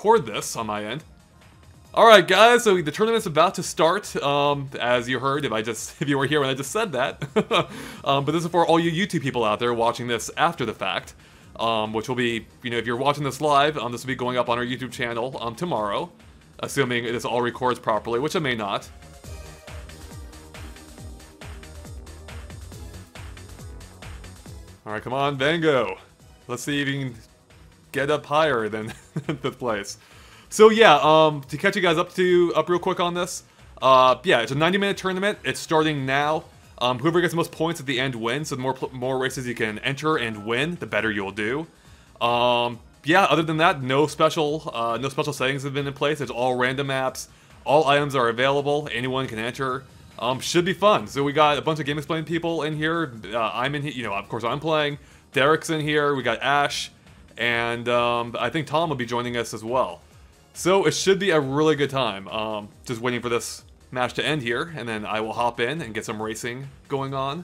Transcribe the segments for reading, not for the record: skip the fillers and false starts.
record this on my end. Alright guys, so the tournament's about to start, as you heard if you were here when I just said that. But this is for all you YouTube people out there watching this after the fact. Which will be, if you're watching this live, this will be going up on our YouTube channel tomorrow. Assuming this all records properly, which it may not. Alright, come on, Vango. Let's see if you can get up higher than fifth place. So yeah, to catch you guys up real quick on this, yeah, it's a 90-minute tournament. It's starting now. Whoever gets the most points at the end wins. So the more races you can enter and win, the better you'll do. Yeah, other than that, no special settings have been in place. It's all random maps. All items are available. Anyone can enter. Should be fun. So we got a bunch of GameXplain people in here. I'm in here. Of course I'm playing. Derek's in here. We got Ash, and I think Tom will be joining us as well. So it should be a really good time. Just waiting for this match to end here, and then I will hop in and get some racing going on.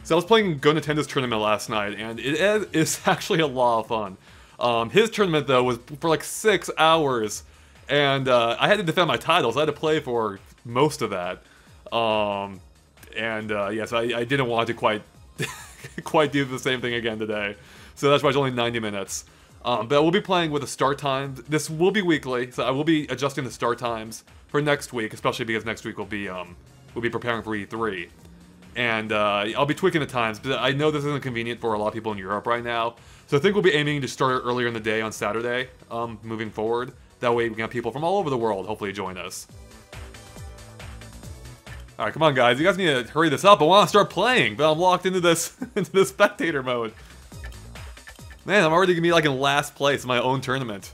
So I was playing Go Nintendo's tournament last night, and it is actually a lot of fun. His tournament, though, was for like 6 hours, and I had to defend my titles. I had to play for most of that. Yes, I didn't want to quite do the same thing again today. So that's why it's only 90 minutes. But we'll be playing with the start time. This will be weekly, so I will be adjusting the start times for next week, especially because next week we'll be preparing for E3. And I'll be tweaking the times, but I know this isn't convenient for a lot of people in Europe right now. So I think we'll be aiming to start earlier in the day on Saturday, moving forward. That way we can have people from all over the world hopefully join us. Alright, come on guys, you guys need to hurry this up. I want to start playing, but I'm locked into this spectator mode. Man, I'm already gonna be like in last place in my own tournament.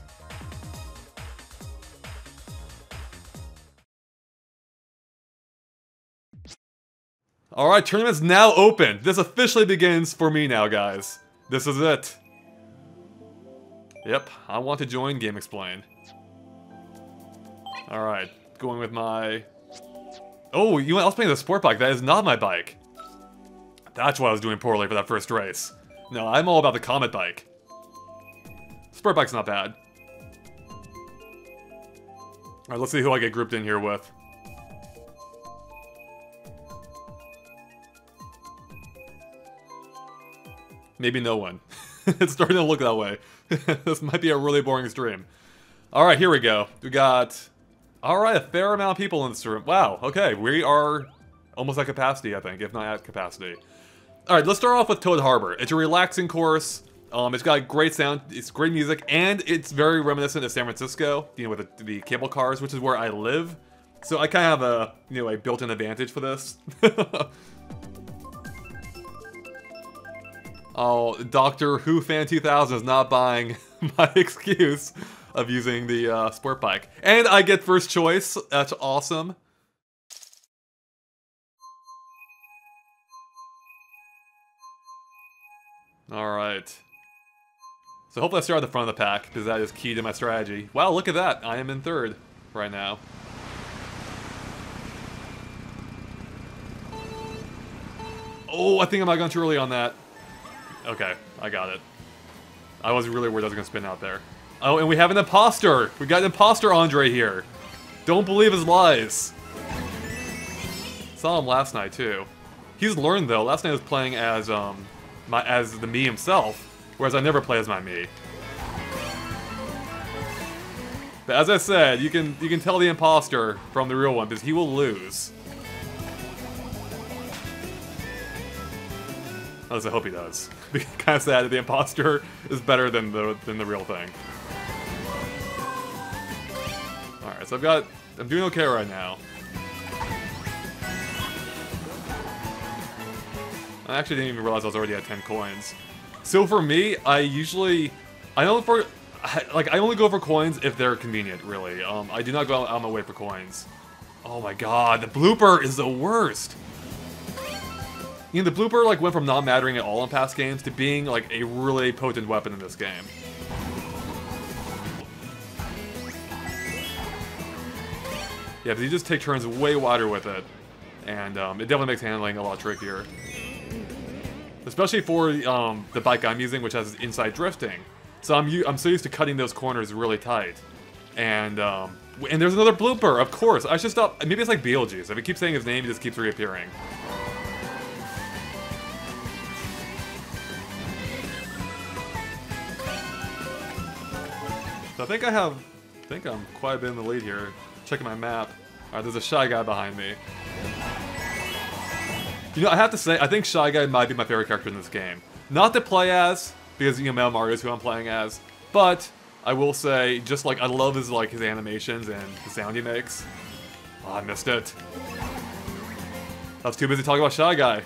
Alright, tournament's now open. This officially begins for me now, guys. This is it. Yep, I want to join GameXplain. Alright, going with my... Oh, I was playing the sport bike. That is not my bike. That's why I was doing poorly for that first race. No, I'm all about the Comet bike. Sport bike's not bad. Alright, let's see who I get grouped in here with. Maybe no one. It's starting to look that way. This might be a really boring stream. Alright, here we go. We got... Alright, a fair amount of people in this room. Wow, okay, we are almost at capacity, I think, if not at capacity. Alright, let's start off with Toad Harbor. It's a relaxing course. It's got great sound, it's great music, and it's very reminiscent of San Francisco, with the cable cars, which is where I live. So I kind of have a built-in advantage for this. Oh, Doctor Who Fan 2000 is not buying my excuse of using the sport bike. And I get first choice. That's awesome. Alright. So hopefully I start at the front of the pack, because that is key to my strategy. Wow, look at that. I am in third right now. Oh, I think I might have gone too early on that. Okay, I got it. I was really worried I was going to spin out there. Oh, and we have an imposter! We got an imposter Andre here. Don't believe his lies. Saw him last night, too. He's learned, though. Last night I was playing as the me himself, whereas I never play as my me. But as I said, you can tell the imposter from the real one, because he will lose. At least I hope he does. Kind of sad that the imposter is better than the real thing. Alright, so I'm doing okay right now. I actually didn't even realize I was already at 10 coins. So for me, I only go for coins if they're convenient, really. I do not go out of my way for coins. Oh my god, the blooper is the worst! The blooper went from not mattering at all in past games to being a really potent weapon in this game. Yeah, but you just take turns way wider with it, and it definitely makes handling a lot trickier. especially for the bike I'm using, which has inside drifting. So I'm so used to cutting those corners really tight. And there's another blooper, of course. I should stop. Maybe it's like Beetlejuice. If I keep saying his name, he just keeps reappearing. So I think I'm quite a bit in the lead here. Checking my map. Alright, there's a Shy Guy behind me. You know, I have to say, I think Shy Guy might be my favorite character in this game. Not to play as, because, you know, Mario's who I'm playing as, but I will say, just like, I love his animations and the sound he makes. Oh, I missed it. I was too busy talking about Shy Guy.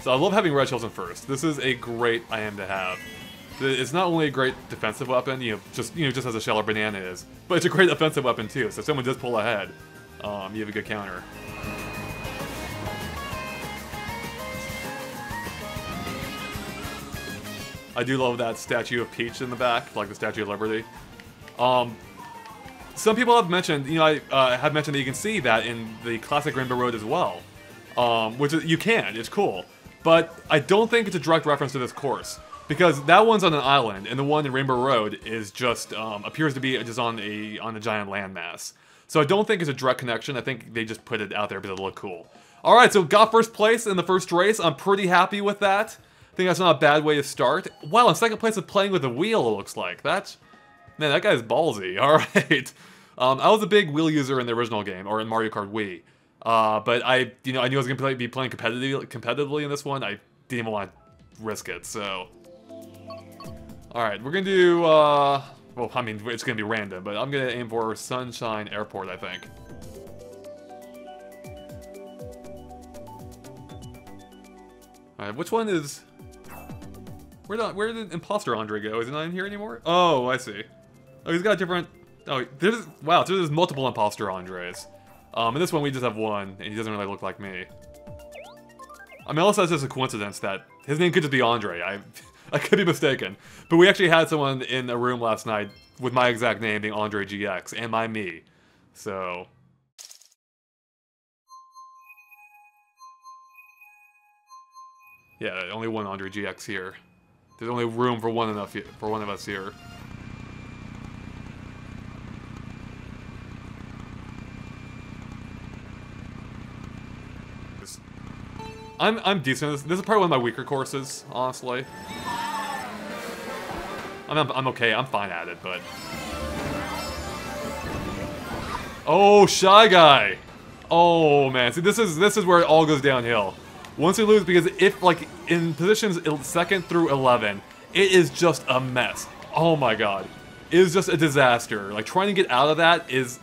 So I love having Red Shells in first. This is a great item to have. It's not only a great defensive weapon, just as a shell or banana is, but it's a great offensive weapon too. So if someone does pull ahead, you have a good counter. I do love that statue of Peach in the back, like the Statue of Liberty. Some people have mentioned, I have mentioned that you can see that in the classic Rainbow Road as well, which you can. It's cool. But I don't think it's a direct reference to this course, because that one's on an island, and the one in Rainbow Road is just appears to be just on a giant landmass. So I don't think it's a direct connection. I think they just put it out there because it looked cool. All right, so got first place in the first race. I'm pretty happy with that. I think that's not a bad way to start. Wow, in second place is playing with a wheel. It looks like man, that guy's ballsy. All right, I was a big wheel user in the original game or in Mario Kart Wii. But I knew I was gonna be playing competitively in this one. I didn't even want to risk it, so. Alright, we're gonna do, well, I mean, it's gonna be random, but I'm gonna aim for Sunshine Airport, I think. Alright, which one is... Where did Imposter Andre go? Is he not in here anymore? Oh, I see. Oh, he's got a different... Oh, wow, so there's multiple Imposter Andres. In this one, we just have one, and he doesn't really look like me. I mean, unless that's just a coincidence that his name could just be Andre. I could be mistaken. But we actually had someone in a room last night with my exact name being Andre GX, and my me. So... Yeah, only one Andre GX here. There's only room for one of us here. I'm decent at this. This is probably one of my weaker courses, honestly. I'm okay. I'm fine at it, but... Oh, Shy Guy! Oh, man. See, this is where it all goes downhill. Once you lose, because if, like, in positions 2nd through 11, it is just a mess. Oh my god. It is just a disaster. Like, trying to get out of that is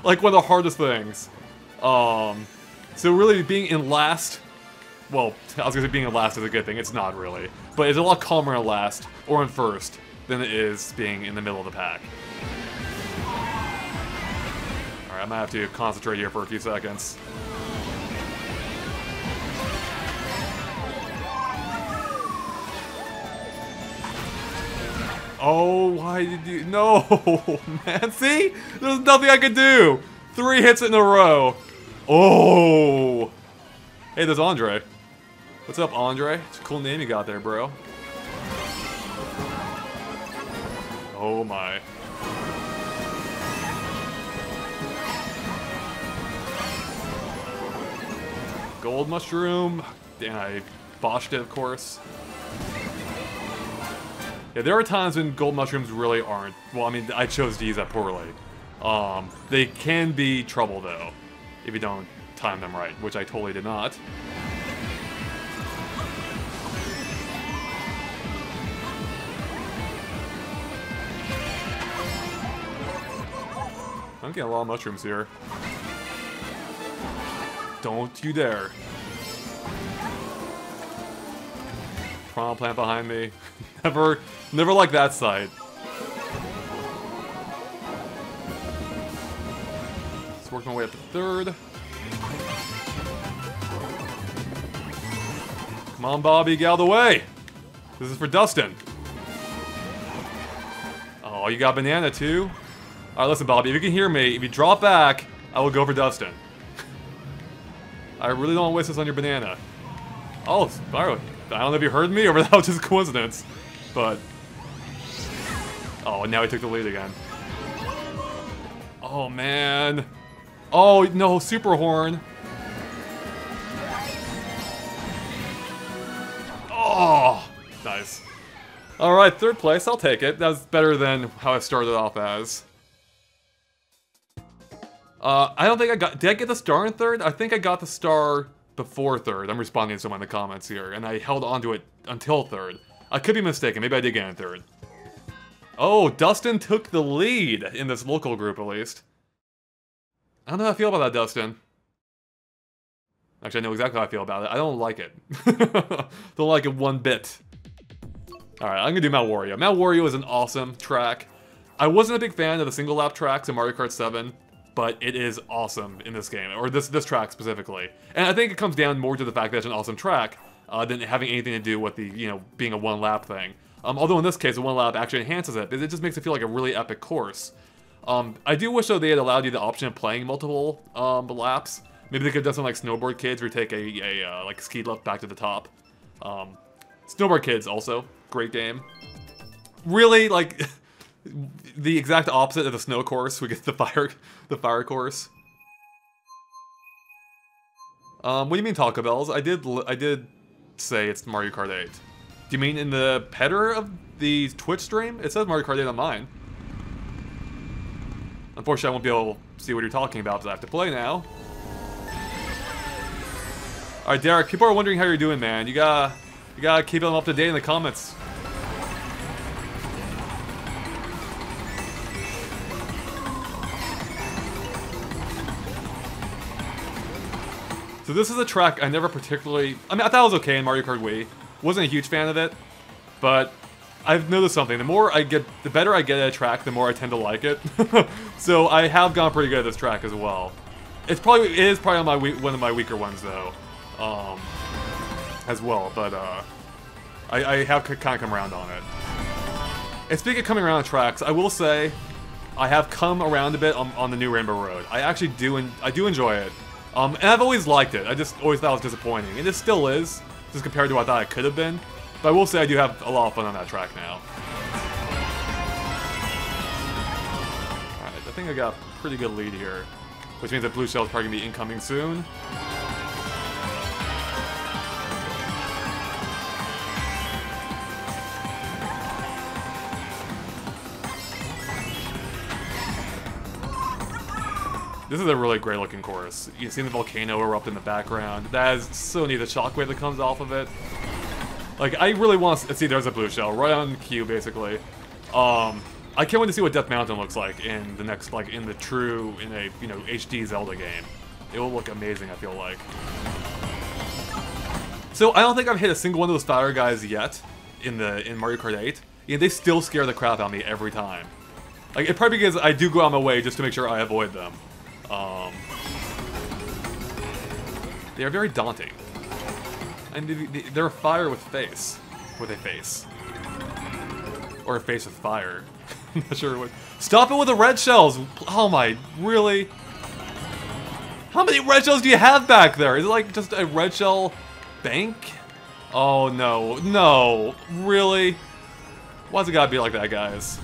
like, one of the hardest things. So really, being in last... Well, I was gonna say being in last is a good thing. It's not really. But it's a lot calmer in last, or in first, than it is being in the middle of the pack. Alright, I might have to concentrate here for a few seconds. Oh, why did you... No, man. See? There's nothing I could do. 3 hits in a row. Oh. Hey, there's Andre. What's up, Andre? It's a cool name you got there, bro. Oh, my. Gold mushroom. Damn, I botched it, of course. Yeah, there are times when gold mushrooms really aren't. Well, I mean, I chose to use that poorly. They can be trouble, though, if you don't time them right, which I totally did not. I'm getting a lot of mushrooms here. Don't you dare. Piranha plant behind me. Never like that side. Let's work my way up to 3rd. Come on, Bobby, get out of the way! This is for Dustin. Oh, you got banana too? Alright, listen, Bobby, if you can hear me, if you drop back, I will go for Dustin. I really don't want to waste this on your banana. Oh, Spyro. I don't know if you heard me or that was just a coincidence. But... oh, now he took the lead again. Oh, man. Oh, no, Super Horn. Oh, nice. Alright, third place. I'll take it. That's better than how I started off as. I don't think I got... did I get the star in third? I think I got the star before third. I'm responding to someone in the comments here. And I held on to it until third. I could be mistaken. Maybe I did get in third. Oh, Dustin took the lead in this local group, at least. I don't know how I feel about that, Dustin. Actually, I know exactly how I feel about it. I don't like it. Don't like it one bit. Alright, I'm gonna do Mount Wario. Mount Wario is an awesome track. I wasn't a big fan of the single lap tracks in Mario Kart 7, but it is awesome in this game, or this track specifically. And I think it comes down more to the fact that it's an awesome track than having anything to do with the, you know, being a one lap thing. Although in this case, the one lap actually enhances it, because it just makes it feel like a really epic course. I do wish though they had allowed you the option of playing multiple laps. Maybe they could have done something like Snowboard Kids, where you take a like ski lift back to the top. Snowboard Kids also great game. Really, like the exact opposite of the snow course. We get the fire course. What do you mean Taco Bells? I did say it's Mario Kart 8. Do you mean in the header of the Twitch stream? It says Mario Kart 8 on mine. Unfortunately, I won't be able to see what you're talking about because I have to play now. Alright, Derek, people are wondering how you're doing, man. You gotta keep them up to date in the comments. So this is a track I never particularly... I mean, I thought it was okay in Mario Kart Wii. Wasn't a huge fan of it, but I've noticed something. The better I get at a track, the more I tend to like it. So I have gone pretty good at this track as well. It is probably on one of my weaker ones though, as well. But I have kind of come around on it. And speaking of coming around on tracks, I will say I have come around a bit on the new Rainbow Road. I actually do enjoy it. And I've always liked it. I just always thought it was disappointing, and it still is, just compared to what I thought it could have been. But I will say I do have a lot of fun on that track now. Alright, I think I got a pretty good lead here, which means that Blue Shell is probably going to be incoming soon. This is a really great looking course. You see the volcano erupt in the background. That is so neat, the shockwave that comes off of it. Like, I really want to see, there's a Blue Shell, right on cue, basically. I can't wait to see what Death Mountain looks like in the next, like, in a, you know, HD Zelda game. It will look amazing, I feel like. So, I don't think I've hit a single one of those fire guys yet in Mario Kart 8. Yeah, they still scare the crap out of me every time. Like, it's probably because I do go out of my way just to make sure I avoid them. They are very daunting. And they're a fire with face. With a face. Or a face with fire. I'm not sure what... Stop it with the red shells! Oh my, really? How many red shells do you have back there? Is it like just a red shell bank? Oh no, no, really? Why's it gotta be like that, guys?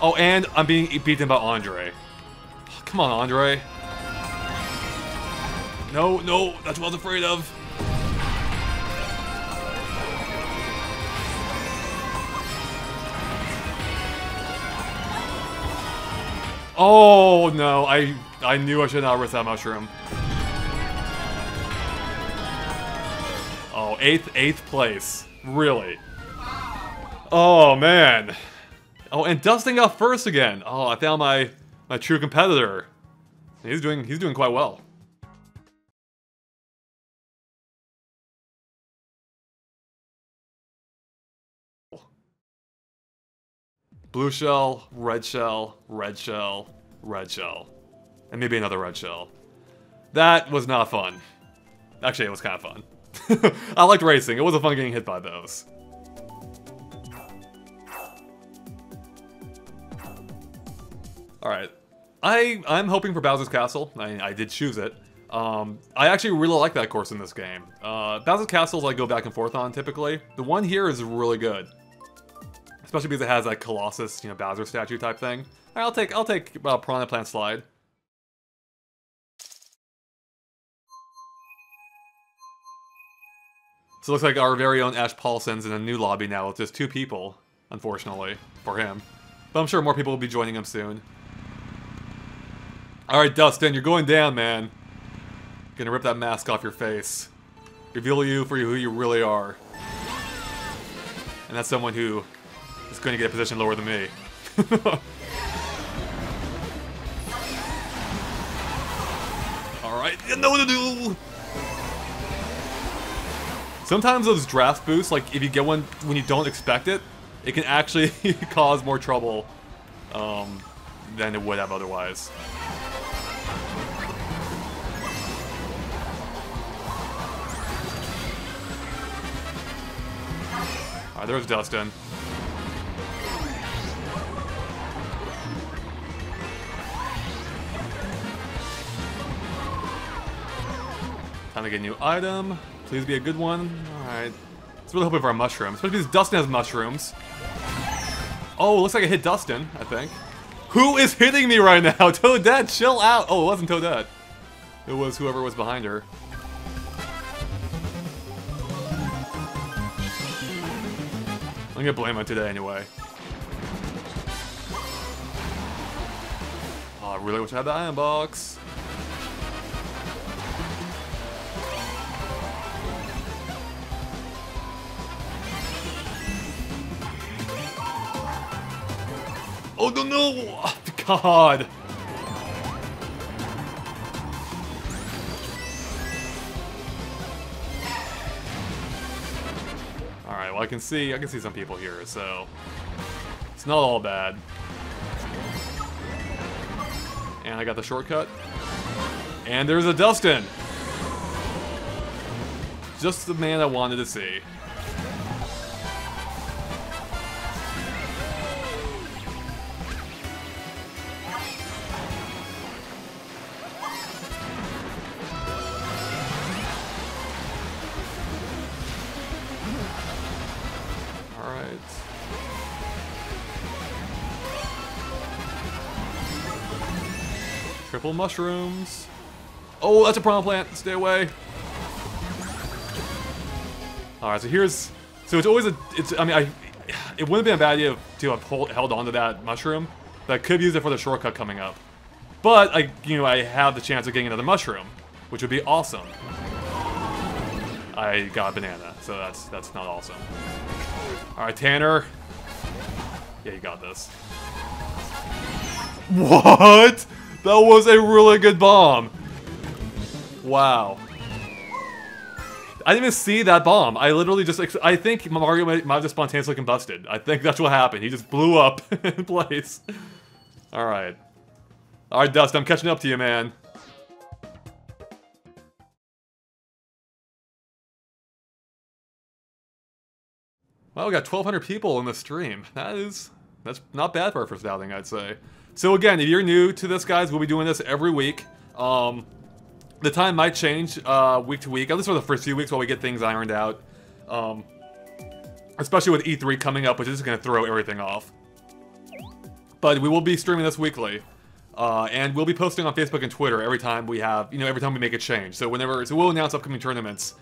Oh, and I'm being beaten by Andre. Come on, Andre. No, no, that's what I was afraid of. Oh, no, I knew I should not risk that mushroom. Oh, eighth place. Really? Oh, man. Oh, and Dustin got first again. Oh, I found my true competitor. He's doing quite well. Blue shell, red shell, red shell, red shell. And maybe another red shell. That was not fun. Actually, it was kind of fun. I liked racing. It was fun getting hit by those. Alright. I'm hoping for Bowser's Castle. I did choose it. I actually really like that course in this game. Bowser's Castles I go back and forth on typically. The one here is really good. Especially because it has that Colossus, you know, Bowser statue type thing. All right, I'll take Piranha Plant Slide. So it looks like our very own Ash Paulson's in a new lobby now with just 2 people, unfortunately, for him. But I'm sure more people will be joining him soon. Alright, Dustin, you're going down, man. Gonna rip that mask off your face. Reveal you for who you really are. And that's someone who is going to get a position lower than me. Alright, no. Sometimes those draft boosts, like if you get one when you don't expect it, it can actually cause more trouble than it would have otherwise. Alright, there's Dustin. Time to get a new item. Please be a good one. Alright. Let's really hoping for a mushroom. Especially because Dustin has mushrooms. Oh, looks like I hit Dustin, I think. Who is hitting me right now? Toadette, chill out! Oh, it wasn't Toadette. It was whoever was behind her. I'm gonna blame her today anyway. Oh, I really wish I had the iron box. Oh no! Oh, God! Alright, well I can see some people here, so it's not all bad. And I got the shortcut. And there's a Dustin! Just the man I wanted to see. Triple mushrooms. Oh, that's a piranha plant. Stay away. Alright, so here's... So it's always a... I mean, it wouldn't have been a bad idea to have held onto that mushroom. But I could have used it for the shortcut coming up. But, I have the chance of getting another mushroom. Which would be awesome. I got a banana, so that's not awesome. Alright, Tanner. Yeah, you got this. What?! That was a really good bomb. Wow. I didn't even see that bomb. I literally just... I think Mario might have just spontaneously combusted. I think that's what happened. He just blew up in place. Alright. Alright, Dust, I'm catching up to you, man. Well, we got 1,200 people in the stream. That's not bad for our first outing, I'd say. So again, if you're new to this, guys, we'll be doing this every week. The time might change week to week, at least for the first few weeks while we get things ironed out. Especially with E3 coming up, which is going to throw everything off. But we will be streaming this weekly. And we'll be posting on Facebook and Twitter every time we have, every time we make a change. So we'll announce upcoming tournaments,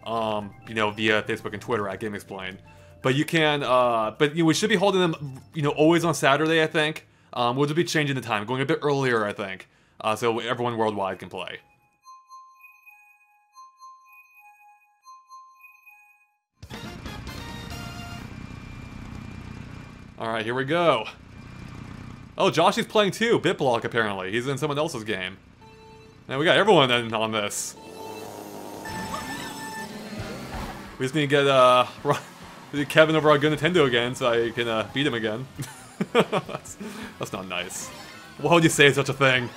via Facebook and Twitter at GameXplain. But you can, we should be holding them, always on Saturday, I think. We'll just be changing the time, going a bit earlier, I think, so everyone worldwide can play. Alright, here we go. Oh, Josh is playing too, BitBlock apparently. He's in someone else's game. And we got everyone in on this. We just need to get Kevin over on Good Nintendo again so I can beat him again. That's not nice. Why would you say such a thing?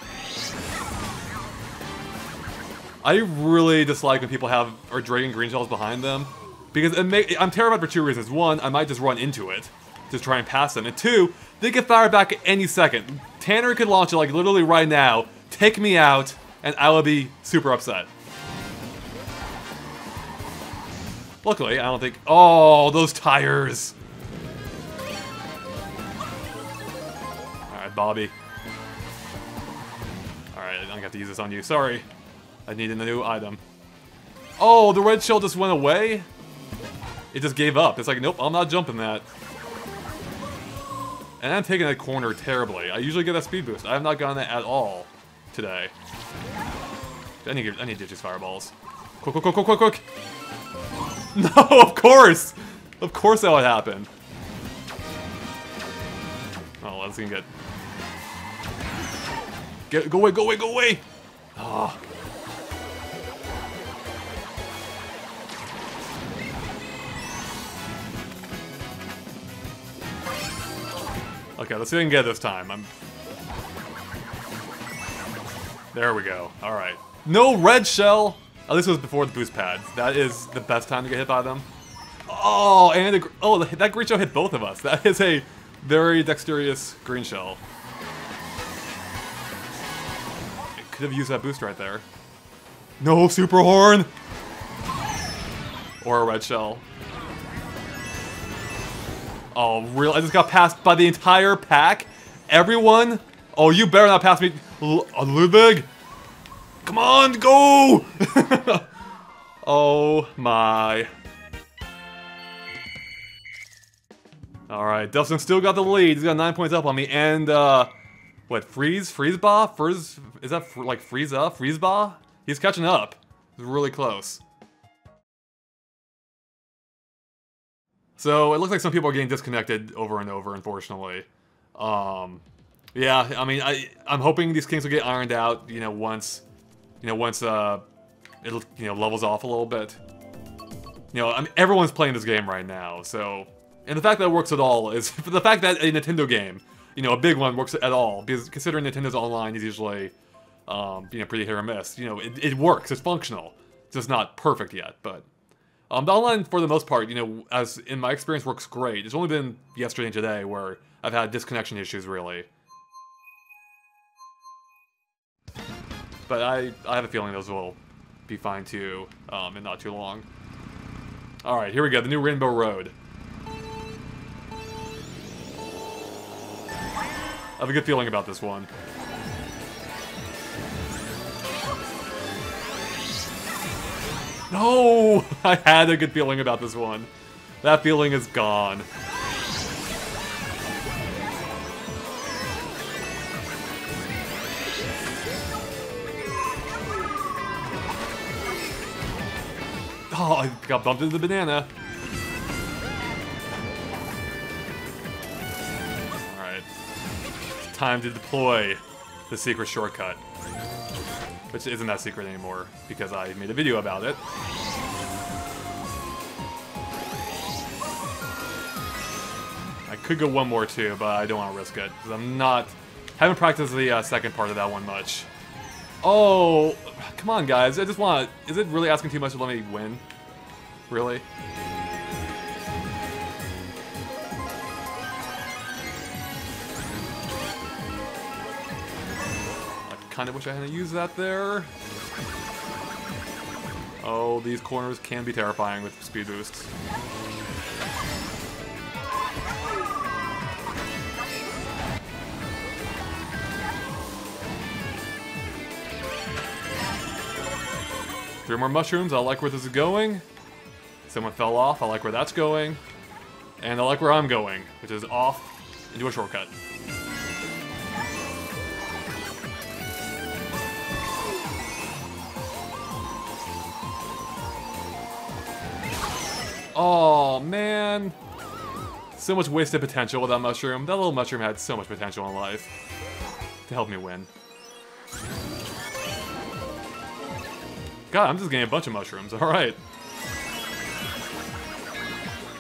I really dislike when people are dragging green shells behind them. Because I'm terrified for 2 reasons. 1, I might just run into it to try and pass them. And 2, they can fire back at any second. Tanner could launch it like literally right now, take me out, and I would be super upset. Luckily, I don't think... Oh, those tires! Alright, Bobby. Alright, I don't have to use this on you. Sorry. I need a new item. Oh, the red shell just went away? It just gave up. It's like, nope, I'm not jumping that. And I'm taking that corner terribly. I usually get that speed boost. I have not gotten it at all today. I need to get these fireballs. Quick, quick, quick, quick, quick, quick! No, of course! Of course that would happen. Oh, let's get... Go away, go away, go away! Oh. Okay, let's see if I can get it this time. There we go. Alright. No red shell! At least it was before the boost pads. That is the best time to get hit by them. Oh, and that green shell hit both of us. That is a very dexterous green shell. It could have used that boost right there. No super horn! Or a red shell. Oh, really? I just got passed by the entire pack? Everyone? Oh, you better not pass me. Ludwig? Come on, go! Oh my. Alright, Dustin still got the lead. He's got 9 points up on me. And, what, Freezeba? Is that like Freezeba? He's catching up. He's really close. So, it looks like some people are getting disconnected over and over, unfortunately. Yeah, I mean, I'm hoping these kinks will get ironed out, once it levels off a little bit. I mean, everyone's playing this game right now, so... And the fact that it works at all is... The fact that a Nintendo game, a big one, works at all, because considering Nintendo's online is usually, pretty hit or miss, it works, it's functional. It's just not perfect yet, but... the online, for the most part, as in my experience, works great. It's only been yesterday and today where I've had disconnection issues, really. But I have a feeling those will be fine too, in not too long. Alright, here we go, the new Rainbow Road. I have a good feeling about this one. No! I had a good feeling about this one. That feeling is gone. Oh, I got bumped into the banana. Alright. Time to deploy the secret shortcut. Which isn't that secret anymore, because I made a video about it. I could go one more too, but I don't want to risk it, because haven't practiced the second part of that one much. Oh, come on guys, I just want to... Is it really asking too much to let me win? Really? I kind of wish I hadn't used that there. Oh, these corners can be terrifying with speed boosts. Three more mushrooms, I like where this is going. Someone fell off, I like where that's going. And I like where I'm going, which is off into a shortcut. Oh, man. So much wasted potential with that mushroom. That little mushroom had so much potential in life to help me win. God, I'm just getting a bunch of mushrooms. Alright.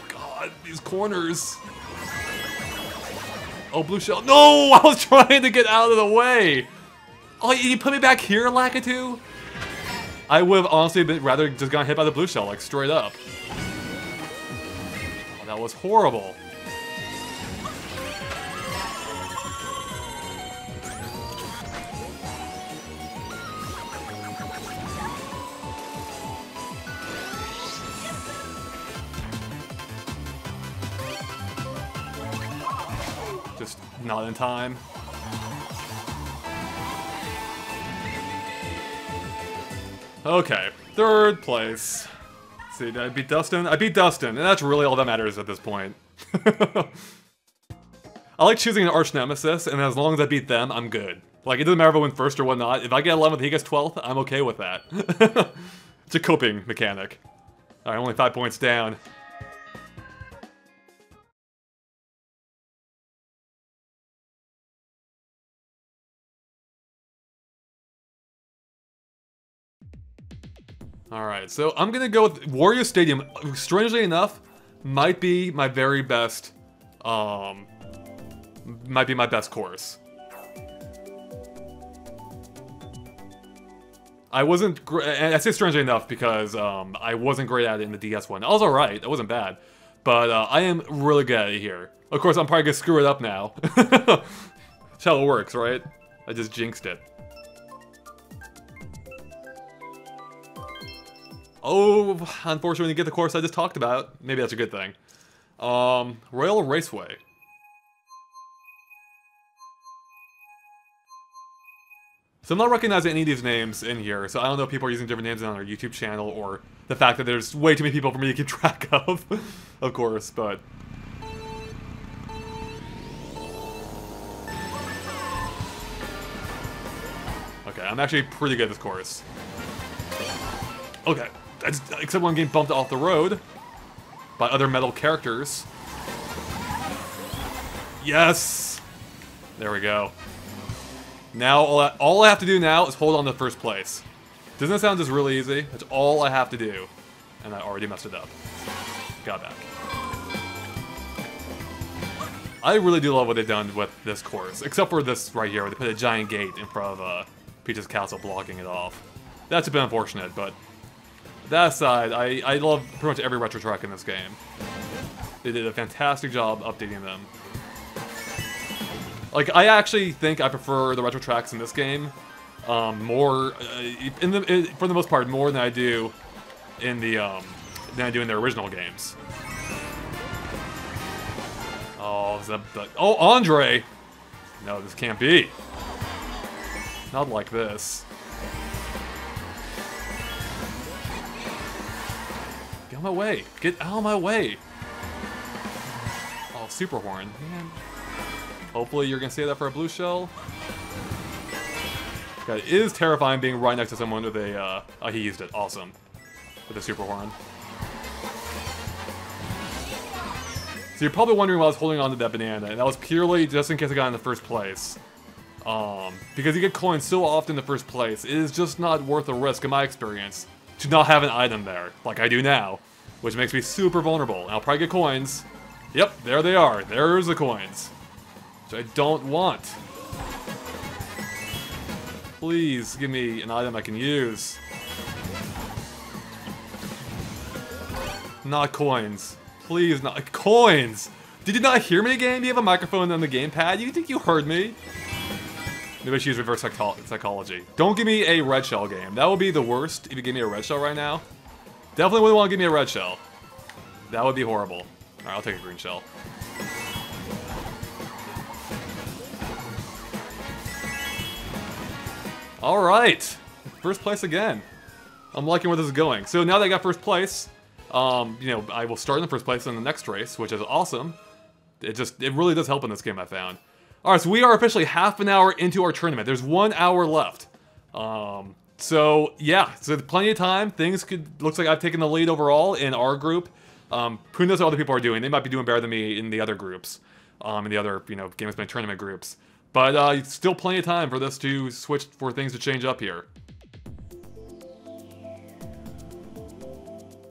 God, these corners. Oh, blue shell. No! I was trying to get out of the way! Oh, you put me back here, Lakitu? I would have honestly rather just gotten hit by the blue shell, like, straight up. Oh, that was horrible. not in time. Okay, 3rd place. Let's see, did I beat Dustin? I beat Dustin, and that's really all that matters at this point. I like choosing an arch nemesis, and as long as I beat them, I'm good. Like, it doesn't matter if I win first or whatnot. If I get 11th, he gets 12th, I'm okay with that. It's a coping mechanic. Alright, only 5 points down. Alright, so I'm gonna go with Wario Stadium. Strangely enough, might be my very best, might be my best course. I wasn't, and I say strangely enough because I wasn't great at it in the DS one. I was alright, it wasn't bad. But I am really good at it here. Of course, I'm probably gonna screw it up now. That's how it works, right? I just jinxed it. Oh, unfortunately, when you get the course I just talked about, maybe that's a good thing. Royal Raceway. So I'm not recognizing any of these names in here, so I don't know if people are using different names on our YouTube channel, or the fact that there's way too many people for me to keep track of, of course, but... Okay, I'm actually pretty good at this course. Okay, except when I'm getting bumped off the road by other metal characters. Yes! There we go. Now, all I have to do now is hold on to 1st place. Doesn't that sound just really easy? That's all I have to do. And I already messed it up. Got back. I really do love what they've done with this course. Except for this right here, where they put a giant gate in front of Peach's castle blocking it off. That's a bit unfortunate, but... That aside, I love pretty much every retro track in this game. They did a fantastic job updating them. Like, I actually think I prefer the retro tracks in this game more, for the most part, more than I do in the their original games. Oh, is that oh, Andre! No, this can't be. Not like this. Get out of my way! Get out of my way! Oh, Super Horn, man. Hopefully you're gonna say that for a blue shell. God, it is terrifying being right next to someone with a, oh, he used it. Awesome. With a Super Horn. So you're probably wondering why I was holding on to that banana, and that was purely just in case I got in the 1st place. Because you get coins so often in the 1st place, it is just not worth the risk, in my experience, to not have an item there, like I do now, which makes me super vulnerable. And I'll probably get coins. Yep, there they are. There's the coins. Which I don't want. Please give me an item I can use. Not coins. Please, not coins! Did you not hear me, game? You have a microphone on the gamepad? You think you heard me? Maybe I should use reverse psychology. Don't give me a red shell game. That would be the worst if you give me a red shell right now. Definitely wouldn't want to give me a red shell. That would be horrible. Alright, I'll take a green shell. Alright! 1st place again. I'm liking where this is going. So now that I got 1st place, you know, I will start in the 1st place in the next race, which is awesome. It really does help in this game, I found. Alright, so we are officially half an hour into our tournament. There's 1 hour left. So yeah, so plenty of time. Looks like I've taken the lead overall in our group. Who knows what other people are doing? They might be doing better than me in the other groups. In the other, you know, GameXplain tournament groups. But still plenty of time for this to switch, for things to change up here.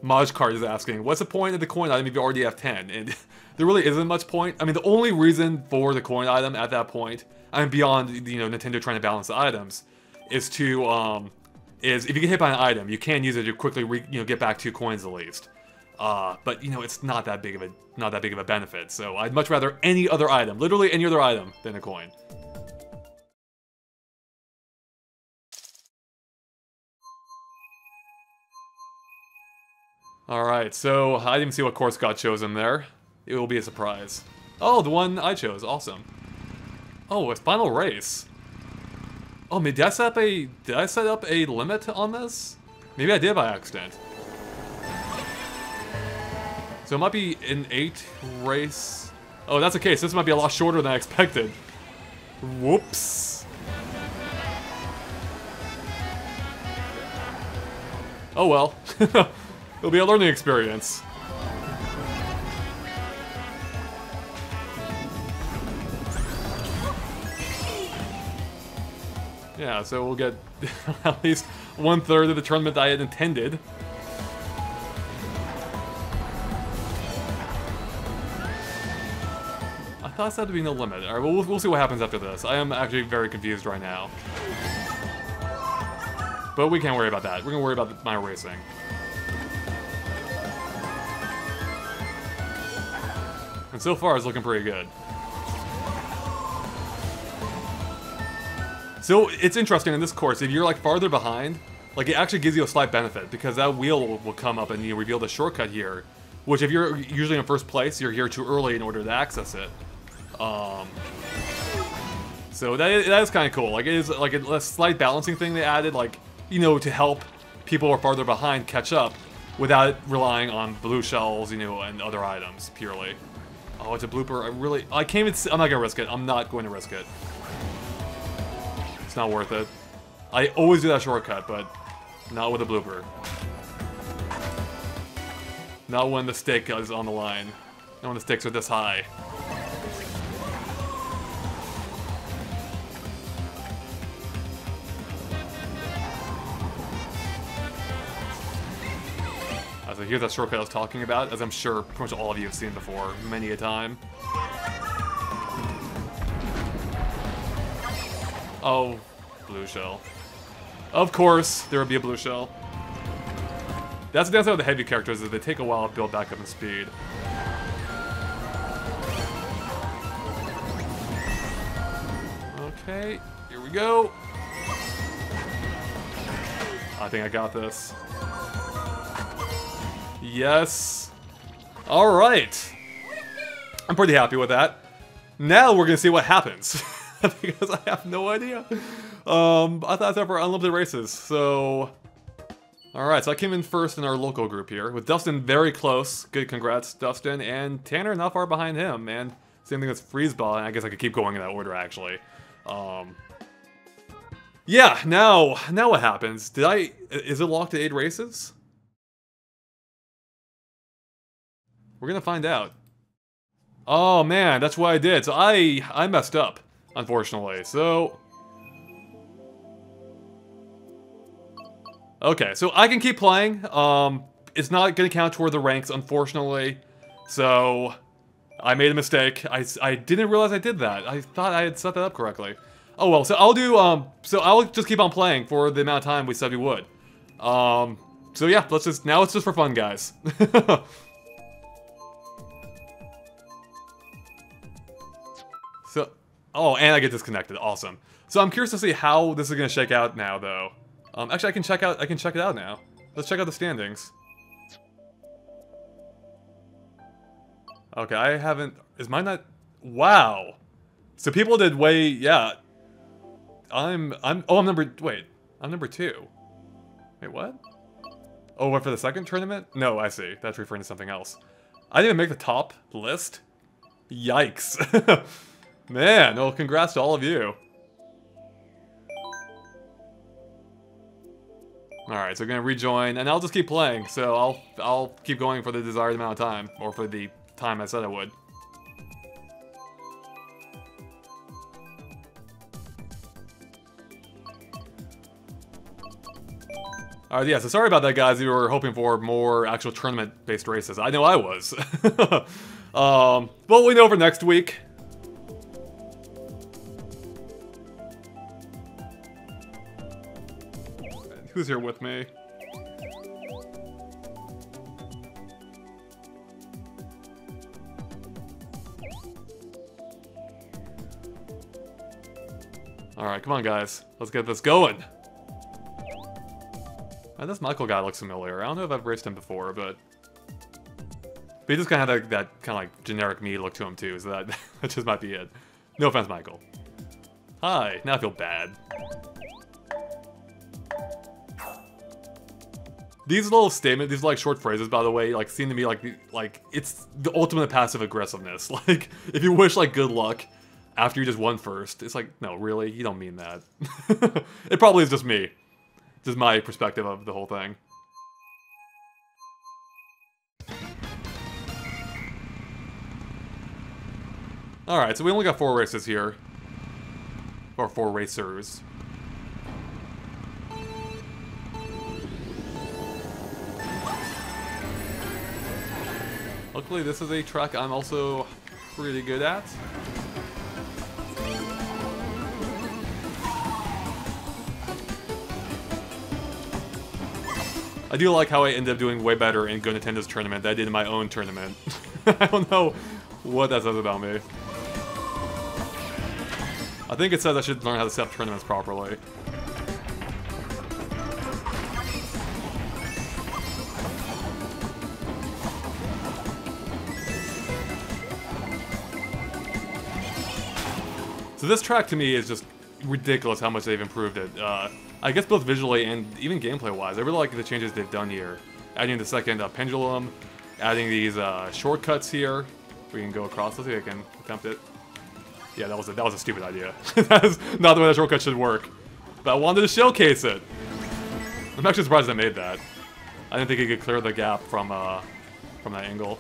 Maj Kart is asking, what's the point of the coin item if you already have 10? And there really isn't much point. I mean, the only reason for the coin item at that point, I mean, beyond, you know, Nintendo trying to balance the items, is to, is if you get hit by an item, you can use it to quickly, you know, get back 2 coins at least. But, you know, it's not that big of a benefit. So I'd much rather any other item, literally any other item, than a coin. Alright, so I didn't even see what course got chosen there. It will be a surprise. Oh, the one I chose. Awesome. Oh, it's final race. Oh, did I set up a limit on this? Maybe I did by accident. So it might be an 8 race. Oh, that's the case. This might be a lot shorter than I expected. Whoops. Oh well. It'll be a learning experience. Yeah, so we'll get at least 1/3 of the tournament I had intended. I thought that would be no limit. Alright, well, we'll see what happens after this. I am actually very confused right now. But we can't worry about that. We're gonna worry about my racing. And so far, it's looking pretty good. So, it's interesting in this course, if you're like farther behind, like it actually gives you a slight benefit, because that wheel will come up and you reveal the shortcut here, which if you're usually in first place, you're here too early in order to access it. So that is kind of cool. Like, it is like a slight balancing thing they added, like, you know, to help people who are farther behind catch up without relying on blue shells, you know, and other items purely. Oh, it's a blooper. I can't even, I'm not gonna risk it. I'm not going to risk it. It's not worth it. I always do that shortcut, but not with a blooper. Not when the stake is on the line. Not when the stakes are this high. So here's that shortcut I was talking about, as I'm sure pretty much all of you have seen before, many a time. Oh, blue shell. Of course, there would be a blue shell. That's the downside of the heavy characters, is they take a while to build back up in speed. Okay, here we go. I think I got this. Yes. Alright. I'm pretty happy with that. Now we're gonna see what happens. Because I have no idea. I thought I was for unlimited races, so... Alright, so I came in first in our local group here, with Dustin very close. Good congrats, Dustin. And Tanner not far behind him, and same thing as Freezeball, and I guess I could keep going in that order, actually. Yeah, now what happens? Is it locked to 8 races? We're gonna find out. Oh man, that's what I did. So I messed up, unfortunately. So okay, so I can keep playing. It's not gonna count toward the ranks, unfortunately. So I made a mistake. I didn't realize I did that. I thought I had set that up correctly. Oh well, so I'll do so I'll just keep on playing for the amount of time we said we would. So yeah, now it's just for fun, guys. So, oh, and I get disconnected. Awesome. So I'm curious to see how this is gonna shake out now, though. Actually, I can check it out now. Let's check out the standings. Okay, I haven't. Is mine not? Wow. So people did way. Yeah. I'm number. Wait. I'm number 2. Wait, what? Oh, what, for the second tournament? No, I see. That's referring to something else. I didn't even make the top list. Yikes. Man, well, congrats to all of you. Alright, so we're gonna rejoin, and I'll just keep playing, so I'll keep going for the desired amount of time, or for the time I said I would. Alright, yeah, so sorry about that, guys. You were hoping for more actual tournament-based races. I know I was. Well, we know for next week. Who's here with me? Alright, come on, guys. Let's get this going. This Michael guy looks familiar. I don't know if I've raced him before, but he just kind of had that kind of like generic me look to him too, so that just might be it. No offense, Michael. Hi, now I feel bad. These little statements, these like short phrases, by the way, like seem to me like it's the ultimate passive aggressiveness. Like if you wish like good luck after you just won first, it's like no, really, you don't mean that. It probably is just me, just my perspective of the whole thing. All right, so we only got 4 races here, or 4 racers. Luckily, this is a track I'm also pretty good at. I do like how I ended up doing way better in Go Nintendo's tournament than I did in my own tournament. I don't know what that says about me. I think it says I should learn how to set up tournaments properly. So this track to me is just ridiculous how much they've improved it. I guess both visually and even gameplay-wise. I really like the changes they've done here. Adding the second pendulum, adding these shortcuts here. We can go across. Let's see if I can attempt it. Yeah, that was a stupid idea. That is not the way that shortcut should work. But I wanted to showcase it. I'm actually surprised I made that. I didn't think it could clear the gap from that angle.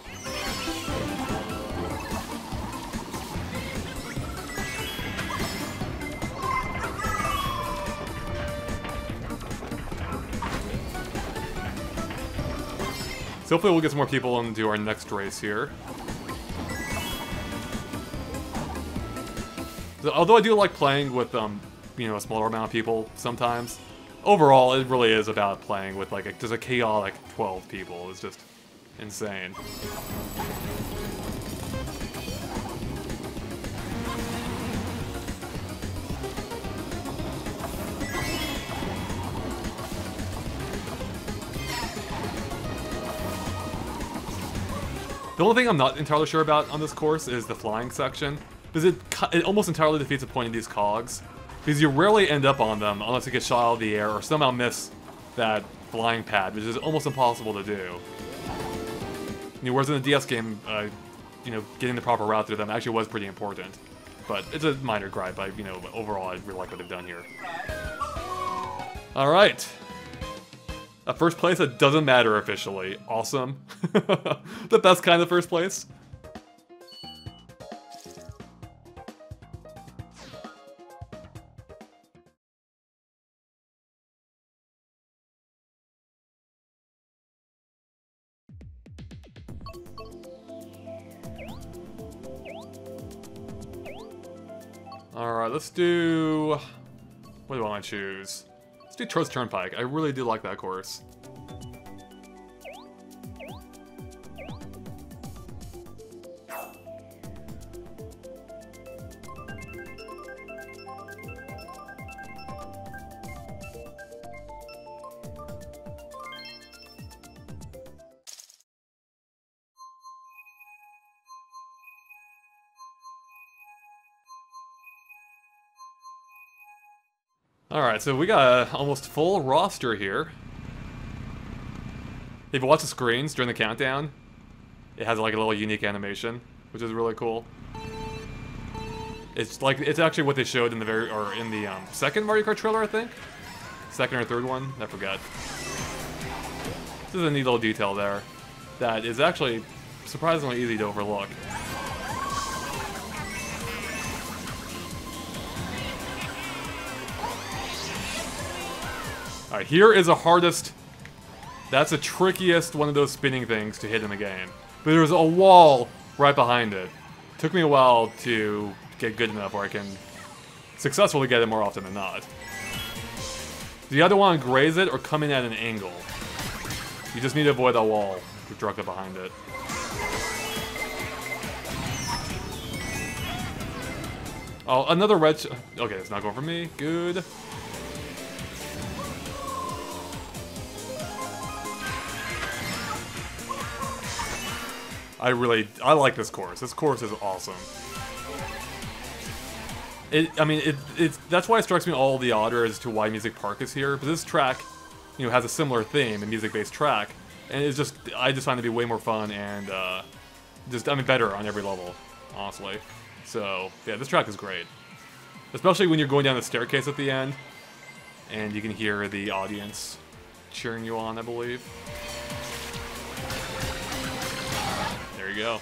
So hopefully we'll get some more people into our next race here. So, although I do like playing with, you know, a smaller amount of people sometimes, overall it really is about playing with like just a chaotic 12 people. It's just insane. The only thing I'm not entirely sure about on this course is the flying section, because it almost entirely defeats the point of these cogs, because you rarely end up on them unless you get shot out of the air or somehow miss that flying pad, which is almost impossible to do. Whereas in the DS game, you know, getting the proper route through them actually was pretty important. But it's a minor gripe, but, you know, overall I really like what they've done here. Alright. A first place that doesn't matter officially. Awesome. The best kind of first place. Alright, let's do... What do I want to choose? Let's do Trost Turnpike. I really do like that course. Alright, so we got an almost full roster here. If you watch the screens during the countdown, it has like a little unique animation, which is really cool. It's like, it's actually what they showed in the second Mario Kart trailer, I think? Second or third one? I forgot. This is a neat little detail there that is actually surprisingly easy to overlook. Alright, here is the hardest... That's the trickiest one of those spinning things to hit in the game. But there's a wall right behind it. Took me a while to get good enough where I can successfully get it more often than not. You either want to graze it or come in at an angle. You just need to avoid that wall directly behind it. Oh, another red... Okay, it's not going for me. Good. I like this course. This course is awesome. I mean, that's why it strikes me all the odder as to why Music Park is here. But this track, you know, has a similar theme, a music-based track, and it's just, I just find it to be way more fun and just, I mean, better on every level, honestly. So yeah, this track is great, especially when you're going down the staircase at the end, and you can hear the audience cheering you on, I believe. There you go.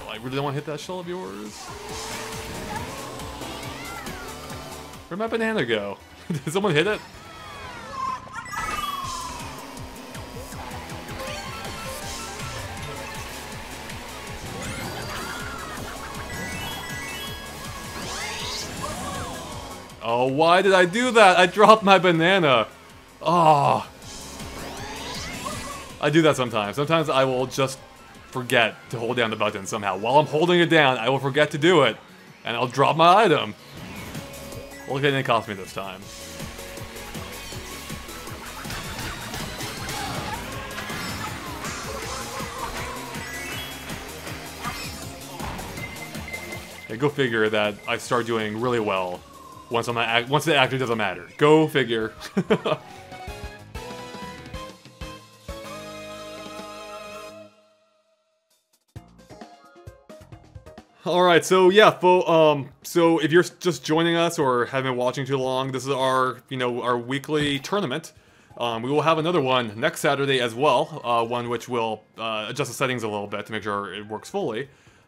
I really don't want to hit that shell of yours. Where'd my banana go? Did someone hit it? Oh, why did I do that? I dropped my banana. Oh. I do that sometimes. Sometimes I will just forget to hold down the button somehow. While I'm holding it down, I will forget to do it, and I'll drop my item. Look, it didn't cost me this time. Yeah, go figure that I start doing really well once the actor doesn't matter. Go figure. Alright, so yeah, so if you're just joining us or haven't been watching too long, this is our, you know, our weekly tournament. We will have another one next Saturday as well, one which will adjust the settings a little bit to make sure it works fully.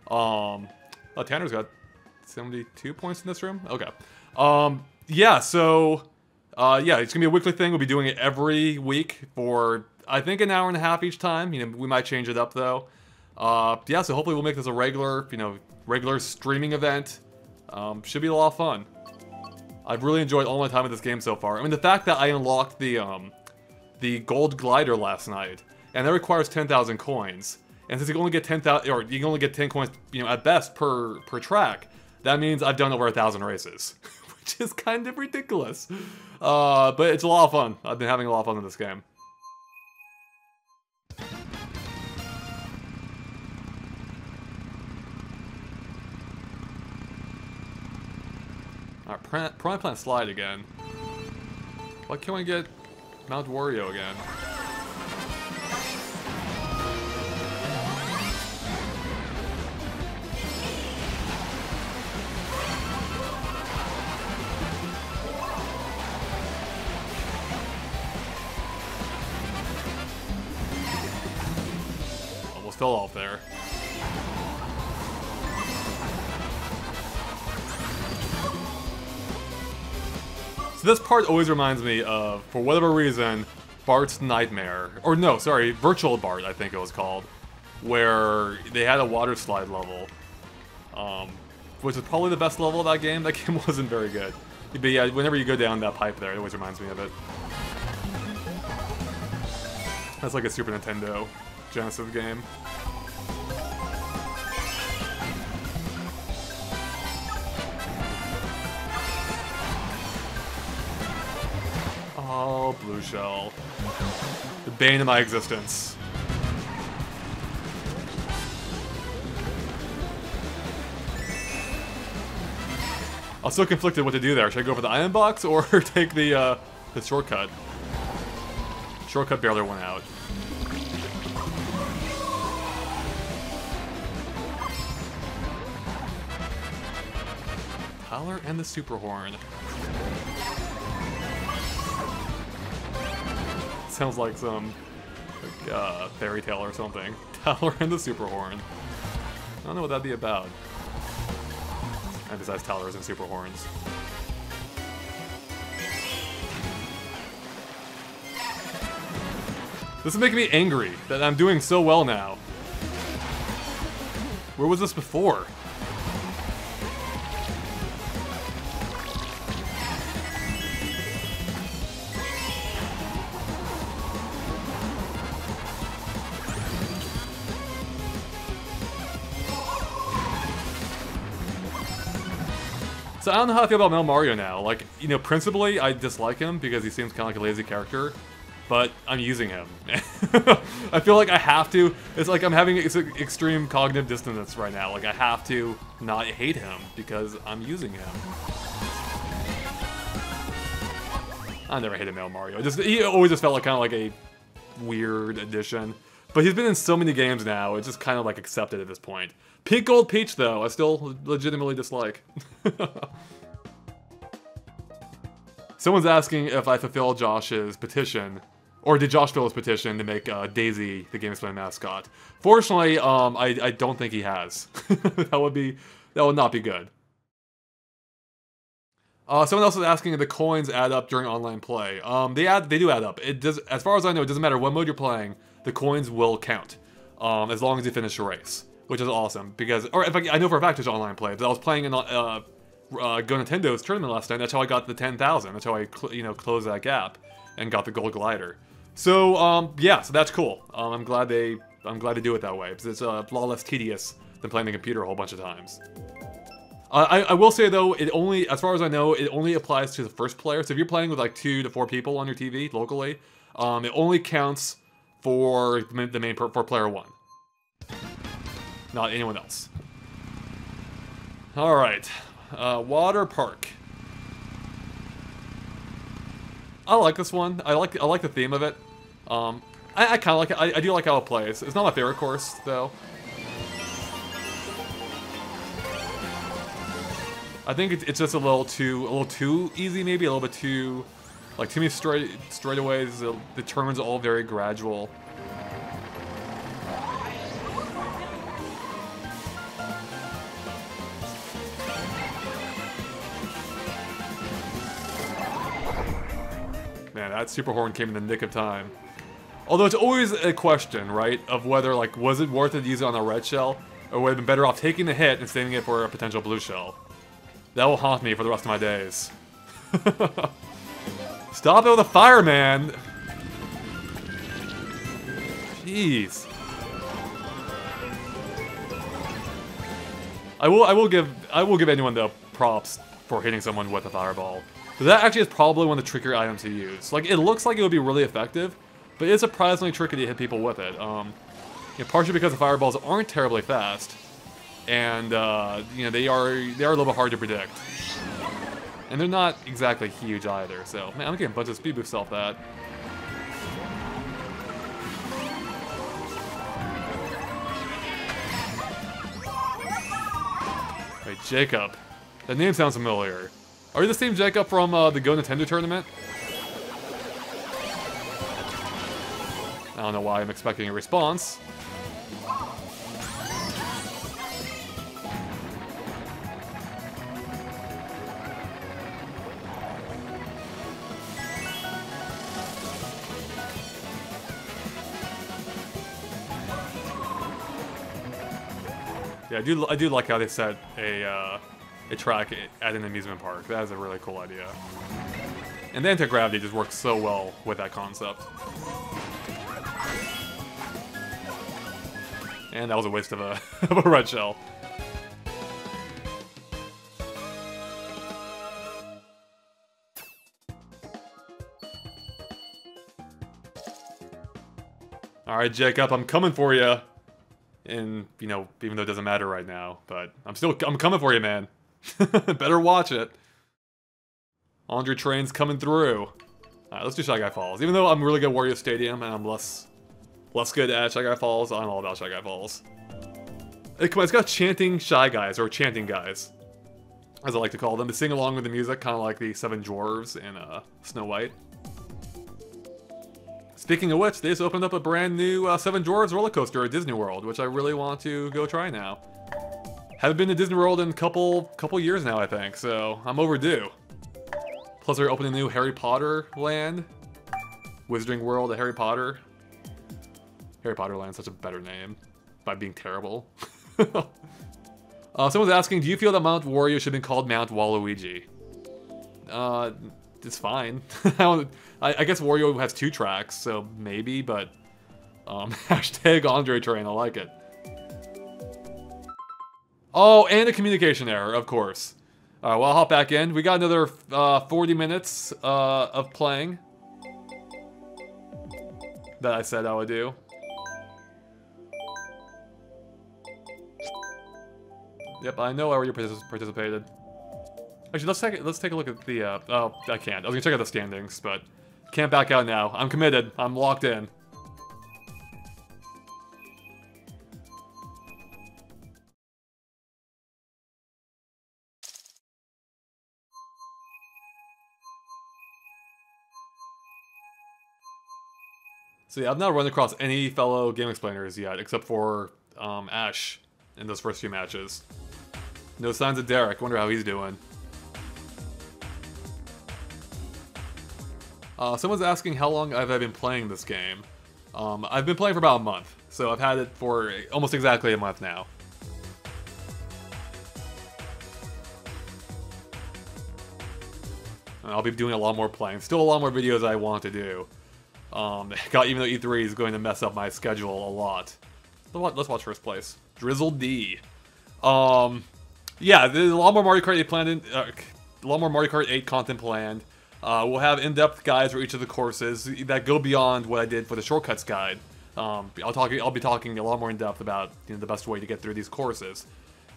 Oh, Tanner's got 72 points in this room? Okay. Yeah, so, yeah, it's gonna be a weekly thing. We'll be doing it every week for, I think, an hour and a half each time. You know, we might change it up, though. Yeah, so hopefully we'll make this a regular, you know, regular streaming event. Should be a lot of fun. I've really enjoyed all my time with this game so far. I mean, the fact that I unlocked the gold glider last night, and that requires 10,000 coins. And since you can only get 10,000, or you can only get 10 coins, you know, at best per track, that means I've done over 1,000 races, which is kind of ridiculous. But it's a lot of fun. I've been having a lot of fun with this game. Alright, Piranha Plant Slide again. Why can't we get Mount Wario again? Almost fell off there. So this part always reminds me of, for whatever reason, Bart's Nightmare. Or no, sorry, Virtual Bart, I think it was called. Where they had a water slide level. Which is probably the best level of that game. That game wasn't very good. But yeah, whenever you go down that pipe there, it always reminds me of it. That's like a Super Nintendo Genesis game. Oh, blue shell. The bane of my existence. I'm so conflicted what to do there. Should I go for the iron box or take the shortcut? Shortcut barely went out. Howler and the Super Horn. Sounds like some fairy tale or something. Howler and the Super Horn. I don't know what that'd be about. And besides Towers and Super Horns. This is making me angry that I'm doing so well now. Where was this before? So I don't know how I feel about Mario now. Like, you know, principally I dislike him because he seems kind of like a lazy character. but I'm using him. I feel like I have to. It's like I'm having extreme cognitive dissonance right now. Like I have to not hate him because I'm using him. I never hated Male Mario. He always just felt like kind of like a weird addition. But he's been in so many games now, it's just kind of like accepted at this point. Pink Gold Peach though, I still legitimately dislike. Someone's asking if I fulfilled Josh's petition, or did Josh fill his petition to make Daisy the GameXplain mascot? Fortunately, I don't think he has. that would not be good. Someone else is asking if the coins add up during online play. They do add up. It does, as far as I know, it doesn't matter what mode you're playing. The coins will count, as long as you finish the race, which is awesome. Because, or in fact, I know for a fact it's online play. Because I was playing in Go Nintendo's tournament last night. That's how I got the 10,000. That's how I closed that gap and got the gold glider. So yeah, so that's cool. I'm glad they do it that way because it's a lot less tedious than playing the computer a whole bunch of times. I will say though, it only, as far as I know, it only applies to the first player. So if you're playing with like 2 to 4 people on your TV locally, it only counts for for player 1, not anyone else. All right, water park. I like this one. I like the theme of it. I kind of like it. I do like how it plays. It's not my favorite course though. I think it's just a little too easy, maybe a little bit too, like too many straightaways. The turns are all very gradual. Man, that super horn came in the nick of time. Although it's always a question, right, of whether like was it worth it to use it on a red shell, or would have been better off taking the hit and saving it for a potential blue shell. That will haunt me for the rest of my days. Stop it with a fire, man! Jeez. I will give anyone the props for hitting someone with a fireball. But that actually is probably one of the trickier items to use. Like, it looks like it would be really effective, but it's surprisingly tricky to hit people with it. Partially because the fireballs aren't terribly fast. And, they are a little bit hard to predict. And they're not exactly huge either, so... Man, I'm getting a bunch of speed boosts off that. Wait, Jacob. That name sounds familiar. Are you the same Jacob from, the Go Nintendo tournament? I don't know why I'm expecting a response. Yeah, I do like how they set a track at an amusement park. That is a really cool idea. And the anti-gravity just works so well with that concept. And that was a waste of a, of a red shell. Alright, Jacob, I'm coming for you. And, even though it doesn't matter right now, but I'm coming for you, man. Better watch it. Andre Train's coming through. Alright, let's do Shy Guy Falls. Even though I'm really good at Wario Stadium and I'm less good at Shy Guy Falls, I'm all about Shy Guy Falls. Hey, come on, it's got chanting Shy Guys, or chanting guys, as I like to call them. They sing along with the music, kind of like the 7 Dwarves in Snow White. Speaking of which, they just opened up a brand new 7 Dwarves roller coaster at Disney World, which I really want to go try now. Haven't been to Disney World in a couple years now, I think, so I'm overdue. Plus, they're opening a new Harry Potter land. Wizarding World at Harry Potter. Harry Potter Land's such a better name, by being terrible. Someone's asking, do you feel that Mount Wario should have been called Mount Waluigi? It's fine. I guess Wario has 2 tracks, so maybe, but... hashtag Andre Train, I like it. Oh, and a communication error, of course. Alright, well, I'll hop back in. We got another 40 minutes of playing. that I said I would do. Yep, I know I already participated. Actually, let's take a look at the, oh, I can't. I was gonna check out the standings, but can't back out now. I'm committed. I'm locked in. So yeah, I've not run across any fellow game explainers yet, except for Ash in those first few matches. No signs of Derek. Wonder how he's doing. Someone's asking how long have I been playing this game. I've been playing for about a month, so I've had it for almost exactly a month now. And I'll be doing a lot more playing. Still a lot more videos I want to do. Even though E3 is going to mess up my schedule a lot. Let's watch first place. Drizzle D. Yeah, there's a lot more Mario Kart 8 planned. A lot more Mario Kart 8 content planned. We'll have in-depth guides for each of the courses that go beyond what I did for the shortcuts guide. I'll be talking a lot more in depth about the best way to get through these courses,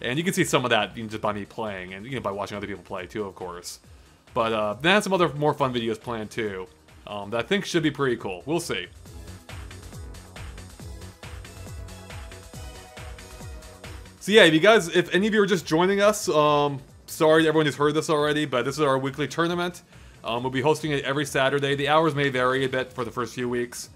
and you can see some of that just by me playing and by watching other people play too, of course. But then I have some other more fun videos planned too. That I think should be pretty cool. We'll see. So yeah, if any of you are just joining us, sorry to everyone who's heard this already, but this is our weekly tournament. We'll be hosting it every Saturday. The hours may vary a bit for the first few weeks,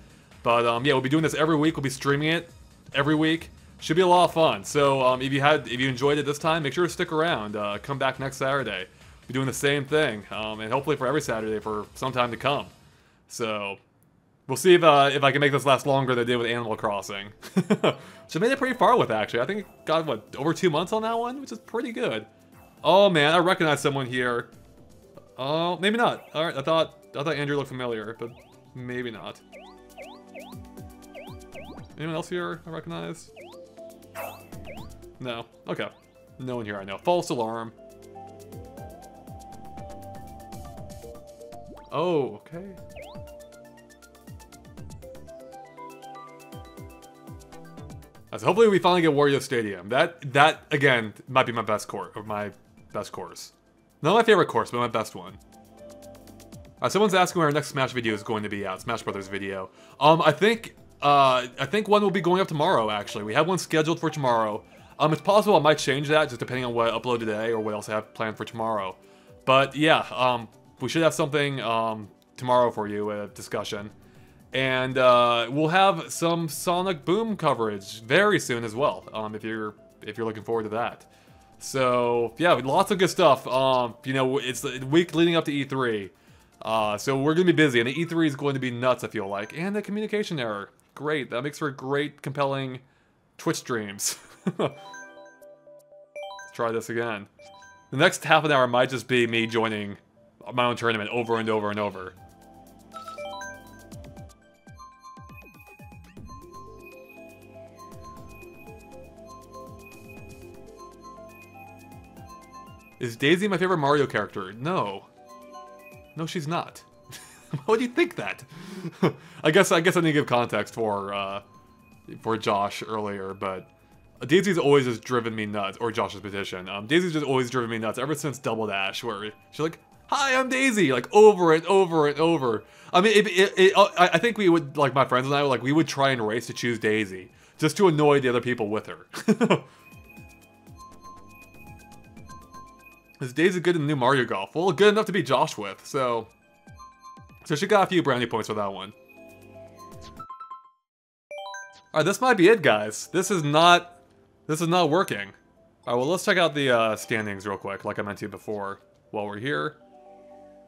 but yeah, we'll be doing this every week. We'll be streaming it every week. Should be a lot of fun. So if you enjoyed it this time, make sure to stick around. Come back next Saturday. We'll be doing the same thing, and hopefully for every Saturday for some time to come. So, we'll see if I can make this last longer than I did with Animal Crossing. Which I made it pretty far with, actually. I think it got, what, over 2 months on that one? Which is pretty good. Oh, man, I recognize someone here. Oh, maybe not. Alright, I thought Andrew looked familiar, but maybe not. Anyone else here I recognize? No. Okay. No one here I know. False alarm. Oh, okay. So hopefully we finally get Wario Stadium. That again might be my best course, or my best course. Not my favorite course, but my best one. Someone's asking where our next Smash video is going to be at. Smash Brothers video. I think one will be going up tomorrow. Actually, we have one scheduled for tomorrow. It's possible I might change that just depending on what I upload today or what else I have planned for tomorrow. But yeah, we should have something tomorrow for you, a discussion. And we'll have some Sonic Boom coverage very soon as well, if you're looking forward to that. So yeah, lots of good stuff. It's the week leading up to E3, so we're gonna be busy, and the E3 is going to be nuts, I feel like. And the communication error, great. That makes for great, compelling Twitch streams. Let's try this again. The next half an hour might just be me joining my own tournament over and over and over. Is Daisy my favorite Mario character? No. No, she's not. Why would you think that? I guess I need to give context for Josh earlier, but Daisy's always just driven me nuts, or Josh's petition. Daisy's just always driven me nuts ever since Double Dash, where she's like, "Hi, I'm Daisy," like over and over and over. I mean, I think we would, like my friends and I, we would try and race to choose Daisy just to annoy the other people with her. Is Daisy good in the new Mario Golf? Well, good enough to beat Josh with, so she got a few brownie points for that one. Alright, this might be it, guys. This is not working. Alright, well, let's check out the standings real quick, like I meant to before, while we're here.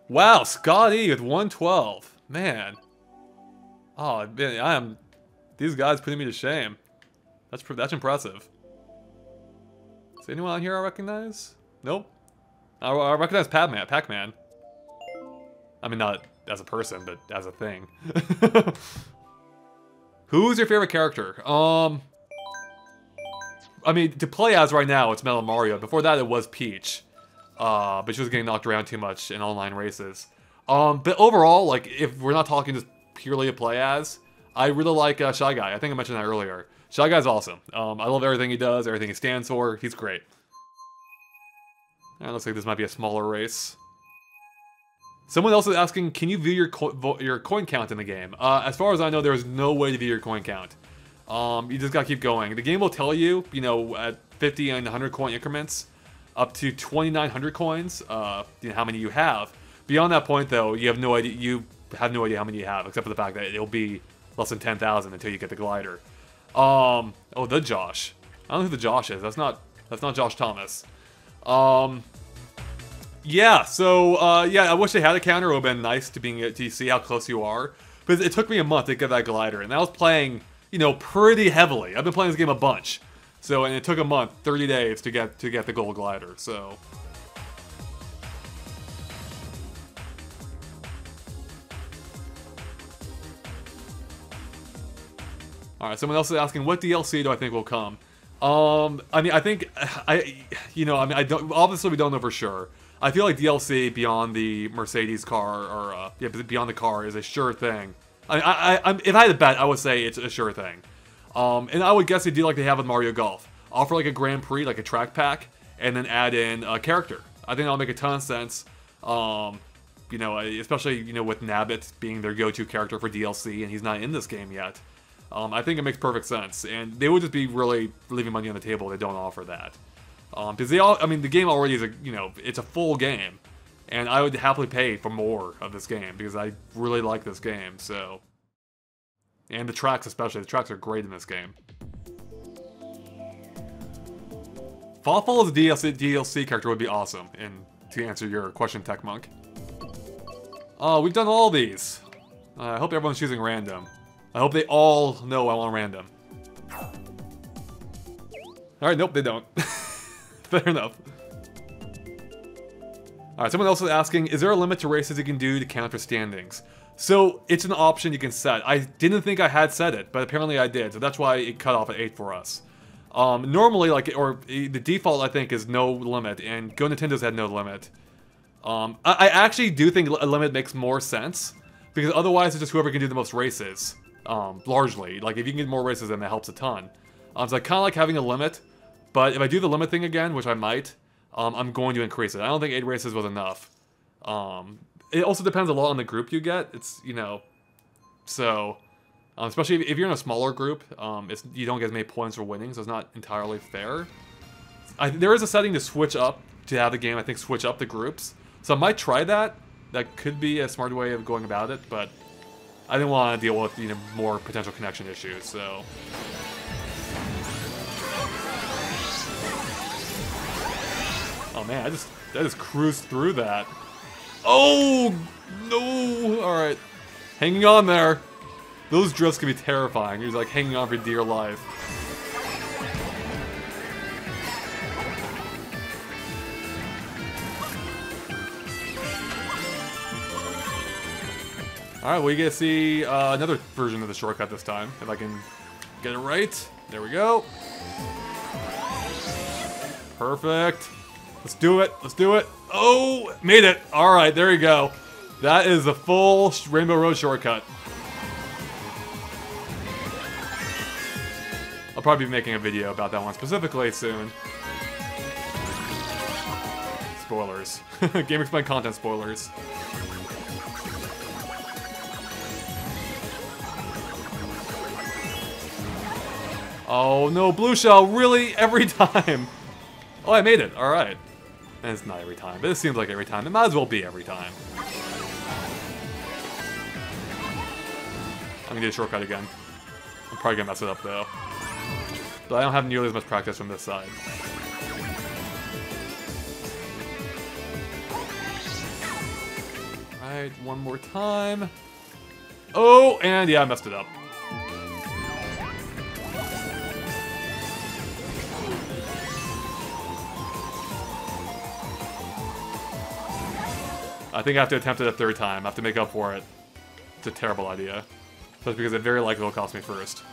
Wow, Scotty with 112. Man. Oh, man, these guys putting me to shame. That's impressive. Is anyone on here I recognize? Nope. I recognize Pac-Man. I mean, not as a person, but as a thing. Who's your favorite character? I mean, to play as right now, it's Metal Mario. Before that, it was Peach. But she was getting knocked around too much in online races. But overall, if we're not talking just purely to play as, I really like Shy Guy. I think I mentioned that earlier. Shy Guy's awesome. I love everything he does, everything he stands for. He's great. Looks like this might be a smaller race. Someone else is asking, can you view your coin count in the game? As far as I know, there is no way to view your coin count. You just gotta keep going. The game will tell you, you know, at 50 and 100 coin increments, up to 2,900 coins, you know, how many you have. Beyond that point, though, you have no idea. You have no idea how many you have, except for the fact that it'll be less than 10,000 until you get the glider. Oh, the Josh. I don't know who the Josh is. That's not Josh Thomas. Yeah. So yeah, I wish they had a counter. It would have been nice to see how close you are. But it took me a month to get that glider, and I was playing, you know, pretty heavily. I've been playing this game a bunch. So, and it took a month, 30 days to get the gold glider. So. Alright, someone else is asking, what DLC do I think will come? I mean, I think, obviously we don't know for sure. I feel like DLC beyond the Mercedes car, or, beyond the car is a sure thing. If I had to bet, I would say it's a sure thing. And I would guess they do like they have with Mario Golf. Offer like a Grand Prix, like a track pack, and then add in a character. I think that'll make a ton of sense. You know, especially, you know, with Nabbit being their go-to character for DLC, and he's not in this game yet. I think it makes perfect sense, and they would just be really leaving money on the table if they don't offer that. Because the game already is it's a full game, and I would happily pay for more of this game because I really like this game. So, and the tracks especially, the tracks are great in this game. Fawful as a DLC character would be awesome, and to answer your question, Tech Monk. We've done all these. I hope everyone's choosing random. I hope they all know I want random. Alright, nope, they don't. Fair enough. Alright, someone else is asking, is there a limit to races you can do to count for standings? So, it's an option you can set. I didn't think I had set it, but apparently I did, so that's why it cut off at 8 for us. Normally, the default, I think, is no limit, and Go Nintendo's had no limit. I actually do think a limit makes more sense, because otherwise it's just whoever can do the most races. Largely. Like, if you can get more races, then that helps a ton. So I kind of like having a limit, but if I do the limit thing again, which I might, I'm going to increase it. I don't think 8 races was enough. It also depends a lot on the group you get. It's, so, especially if you're in a smaller group, you don't get as many points for winning, so it's not entirely fair. There is a setting to switch up, to have the game, I think, switch up the groups. So I might try that. That could be a smart way of going about it, but I didn't want to deal with, more potential connection issues, so. Oh man, I just cruised through that. Oh no! All right, hanging on there. Those drifts can be terrifying. You're like hanging on for dear life. Alright, we get to see another version of the shortcut this time, if I can get it right. There we go. Perfect. Let's do it. Let's do it. Oh, made it. Alright, there you go. That is a full Rainbow Road shortcut. I'll probably be making a video about that one specifically soon. Spoilers. GameXplain content spoilers. Oh no, blue shell, really? Every time? Oh, I made it, alright. And it's not every time, but it seems like every time. It might as well be every time. I'm gonna do a shortcut again. I'm probably gonna mess it up though. But I don't have nearly as much practice from this side. Alright, one more time. Oh, and yeah, I messed it up. I think I have to attempt it a third time. I have to make up for it. It's a terrible idea. That's because it very likely will cost me first.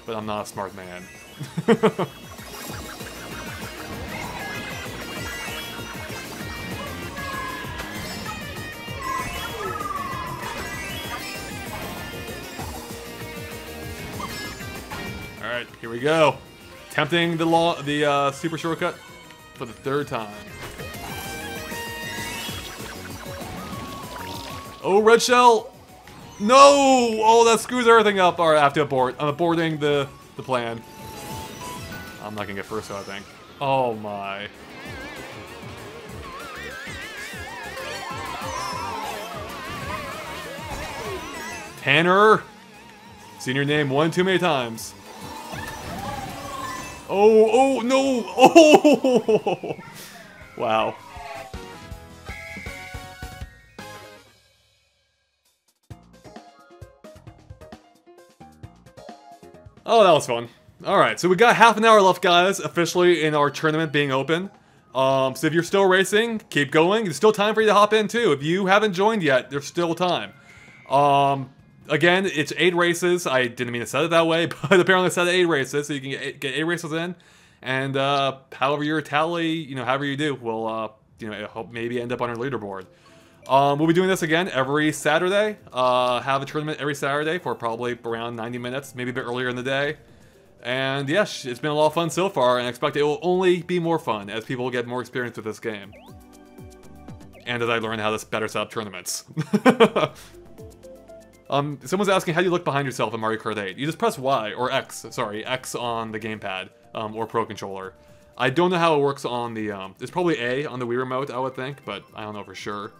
But I'm not a smart man. Alright, here we go. Attempting the super shortcut for the 3rd time. Oh, red shell! No! Oh, that screws everything up. Alright, I have to abort. I'm aborting the plan. I'm not gonna get first, though, I think. Oh my. Tanner! Seen your name one too many times. Oh, no! Oh! Wow. Oh, that was fun. Alright, so we got half an hour left, guys, officially in our tournament being open. So if you're still racing, keep going. There's still time for you to hop in, too. If you haven't joined yet, there's still time. Again, it's 8 races. I didn't mean to set it that way, but apparently I set it 8 races, so you can get 8 races in. And however your tally, you know, however you do, will, you know, hope maybe end up on our leaderboard. We'll be doing this again every Saturday. Have a tournament every Saturday for probably around 90 minutes, maybe a bit earlier in the day. And yes, it's been a lot of fun so far, and I expect it will only be more fun as people get more experience with this game. And as I learn how to better set up tournaments. Someone's asking how do you look behind yourself in Mario Kart 8. You just press Y, or X, sorry, X on the gamepad, or Pro Controller. I don't know how it works on the, it's probably A on the Wii Remote, I would think, but I don't know for sure.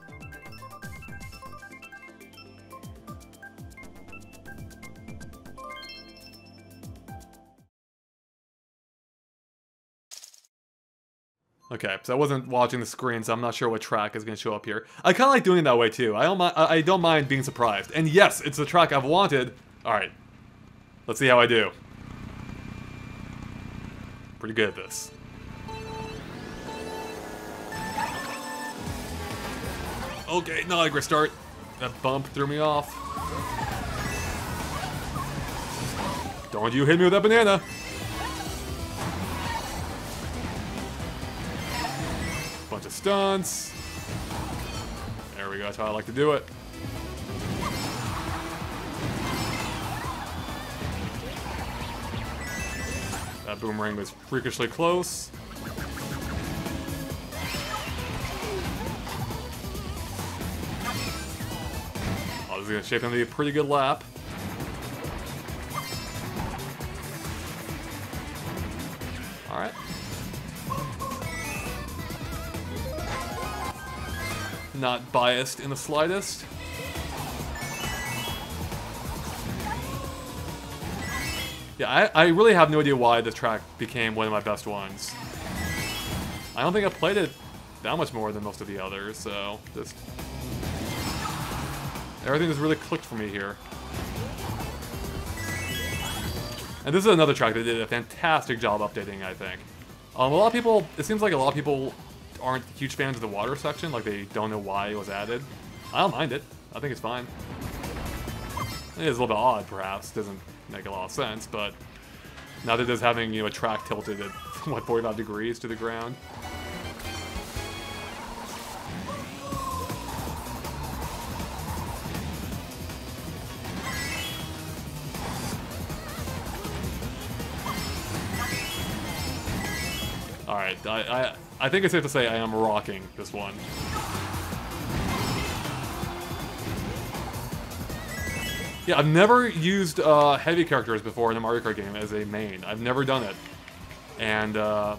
Okay, so I wasn't watching the screen, so I'm not sure what track is going to show up here. I kind of like doing it that way, too. I don't mind being surprised. And yes, it's the track I've wanted. Alright, let's see how I do. Pretty good at this. Okay, not a great start. That bump threw me off. Don't you hit me with that banana. Bunch of stunts. There we go, that's how I like to do it. That boomerang was freakishly close. Oh, this is gonna shape into be a pretty good lap. Alright. Not biased in the slightest. Yeah, I really have no idea why this track became one of my best ones. I don't think I played it that much more than most of the others, so just... everything just really clicked for me here. And this is another track that did a fantastic job updating, I think. A lot of people, it seems like a lot of people aren't huge fans of the water section, like they don't know why it was added. I don't mind it. I think it's fine. It is a little bit odd, perhaps. Doesn't make a lot of sense, but now that it's having, you know, a track tilted at, what, 45 degrees to the ground. Alright, I think it's safe to say I am rocking this one. Yeah, I've never used heavy characters before in a Mario Kart game as a main. I've never done it. And I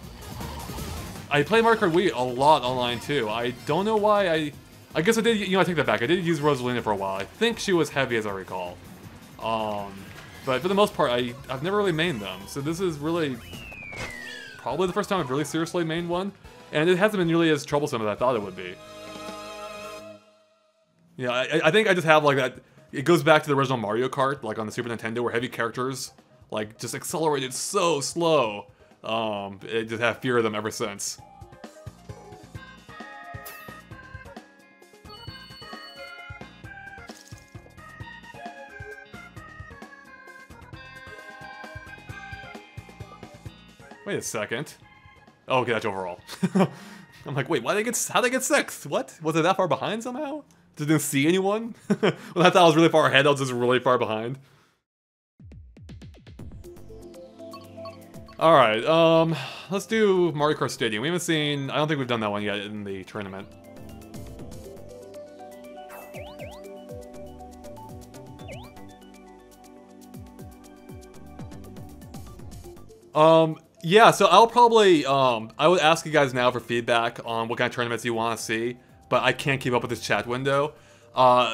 played Mario Kart Wii a lot online too. I don't know why I guess I did, you know, I take that back. I did use Rosalina for a while. I think she was heavy as I recall. But for the most part, I've never really mained them. So this is really probably the first time I've really seriously mained one. And it hasn't been nearly as troublesome as I thought it would be. Yeah, I think I just have like that. It goes back to the original Mario Kart, like on the Super Nintendo, where heavy characters like just accelerated so slow. I just have fear of them ever since. Wait a second. Oh, okay, that's overall. I'm like, wait, how'd they get 6th? What? Was it that far behind somehow? Didn't see anyone? Well, I thought I was really far ahead, I was just really far behind. Alright, let's do Mario Kart Stadium. We haven't seen... I don't think we've done that one yet in the tournament. Yeah, so I'll probably, I would ask you guys now for feedback on what kind of tournaments you want to see, but I can't keep up with this chat window.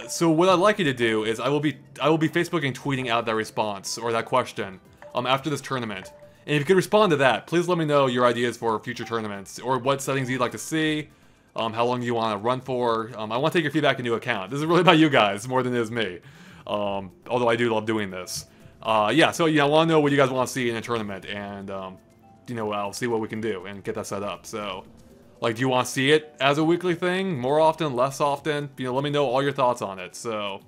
So what I'd like you to do is I will be Facebook and tweeting out that response, or that question, after this tournament. And if you could respond to that, please let me know your ideas for future tournaments, or what settings you'd like to see, how long you want to run for. I want to take your feedback into account. This is really about you guys, more than it is me. Although I do love doing this. Yeah, so I want to know what you guys want to see in a tournament, and, I'll see what we can do and get that set up. So, like, do you want to see it as a weekly thing? More often? Less often? Let me know all your thoughts on it. So,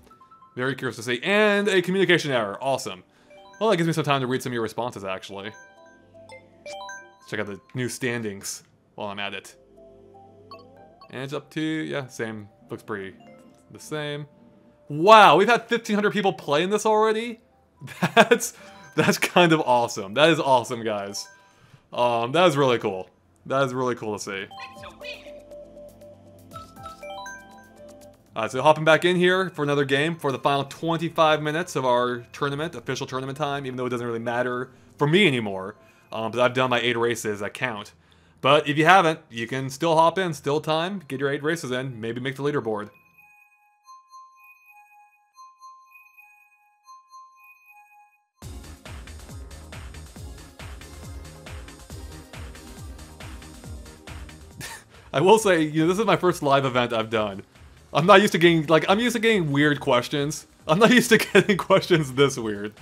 very curious to see. And a communication error. Awesome. Well, that gives me some time to read some of your responses, actually. Let's check out the new standings while I'm at it. And it's up to, yeah, same. Looks pretty the same. Wow, we've had 1,500 people playing this already? That's kind of awesome. That is awesome, guys. That is really cool. That is really cool to see. Alright, so hopping back in here for another game for the final 25 minutes of our tournament, official tournament time, even though it doesn't really matter for me anymore, because I've done my 8 races that count. But if you haven't, you can still hop in, still time, get your 8 races in, maybe make the leaderboard. I will say, this is my first live event I've done. I'm not used to getting, I'm used to getting weird questions. I'm not used to getting questions this weird.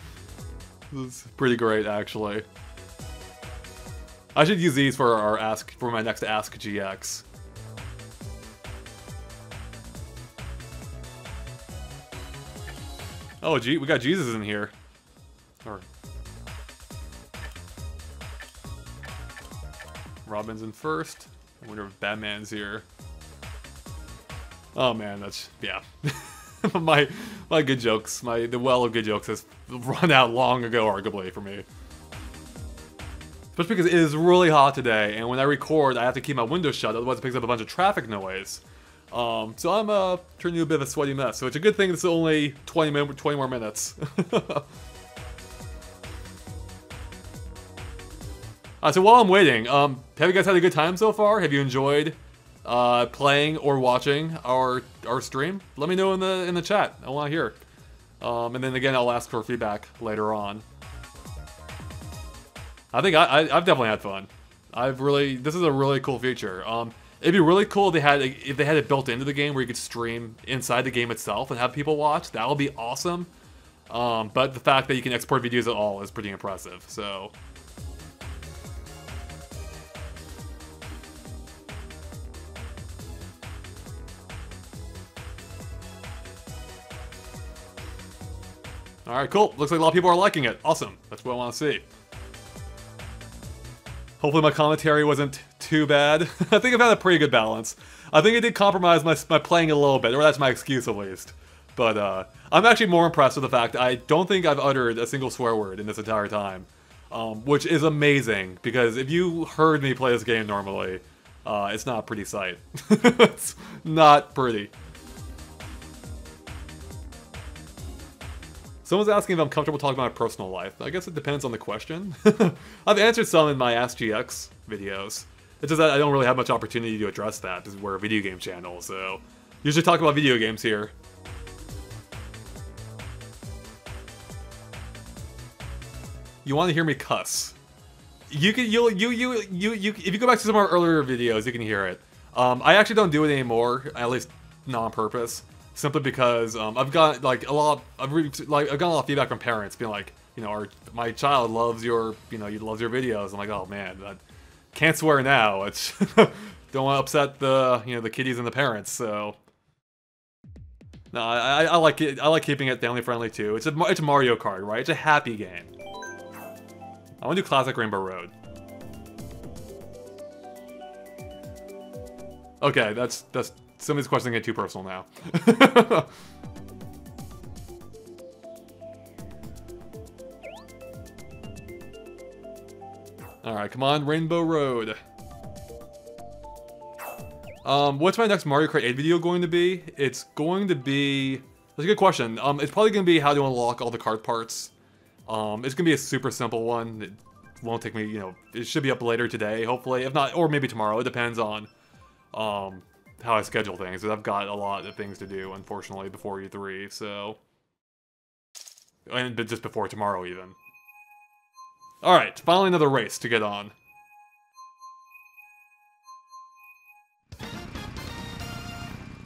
This is pretty great, actually. I should use these for my next Ask GX. Oh, gee, we got Jesus in here. Or Robin's in first. I wonder if Batman's here. Oh man, that's, yeah. my good jokes, the well of good jokes has run out long ago, arguably, for me. Especially because it is really hot today, and when I record, I have to keep my window shut, otherwise it picks up a bunch of traffic noise. So I'm turning into a bit of a sweaty mess, so it's a good thing it's only 20 more minutes. So while I'm waiting, have you guys had a good time so far? Have you enjoyed playing or watching our stream? Let me know in the chat. I want to hear. And then again, I'll ask for feedback later on. I think I've definitely had fun. This is a really cool feature. It'd be really cool if they had it built into the game where you could stream inside the game itself and have people watch. That would be awesome. But the fact that you can export videos at all is pretty impressive. So. Alright, cool. Looks like a lot of people are liking it. Awesome. That's what I want to see. Hopefully my commentary wasn't too bad. I think I've had a pretty good balance. I think I did compromise my playing a little bit, or that's my excuse at least. But I'm actually more impressed with the fact that I don't think I've uttered a single swear word in this entire time. Which is amazing, because if you heard me play this game normally, it's not a pretty sight. It's not pretty. Someone's asking if I'm comfortable talking about my personal life. I guess it depends on the question. I've answered some in my Ask GX videos. It's just that I don't really have much opportunity to address that, because we're a video game channel, so usually talk about video games here. You want to hear me cuss? If you go back to some of our earlier videos, you can hear it. I actually don't do it anymore, at least not on purpose. Simply because I've got I've gotten a lot of feedback from parents being like, my child loves your loves your videos. I'm like, oh man, I can't swear now. It's don't want to upset the kiddies and the parents. So no, I like it. I like keeping it family friendly too. It's Mario Kart, right? It's a happy game. I want to do Classic Rainbow Road. Okay, that's. Some of these questions get too personal now. Alright, come on, Rainbow Road. What's my next Mario Kart 8 video going to be? It's going to be... That's a good question. It's probably going to be how to unlock all the kart parts. It's going to be a super simple one. It won't take me, you know, it should be up later today, hopefully. If not, or maybe tomorrow. It depends on how I schedule things. I've got a lot of things to do, unfortunately, before E3, so... And just before tomorrow, even. Alright, finally another race to get on.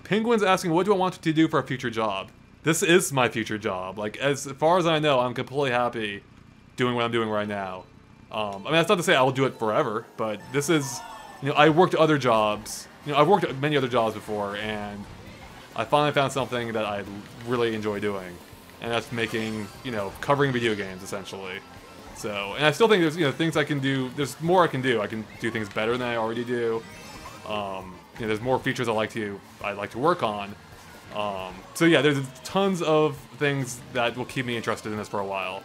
Penguin's asking, what do I want to do for a future job? This is my future job. Like, as far as I know, I'm completely happy doing what I'm doing right now. I mean, that's not to say I will do it forever, but this is, you know, I worked other jobs. You know, I've worked at many other jobs before, and I finally found something that I really enjoy doing. And that's making, you know, covering video games, essentially. So, and I still think there's, you know, things I can do, there's more I can do. I can do things better than I already do. You know, there's more features I'd like to work on. So yeah, there's tons of things that will keep me interested in this for a while.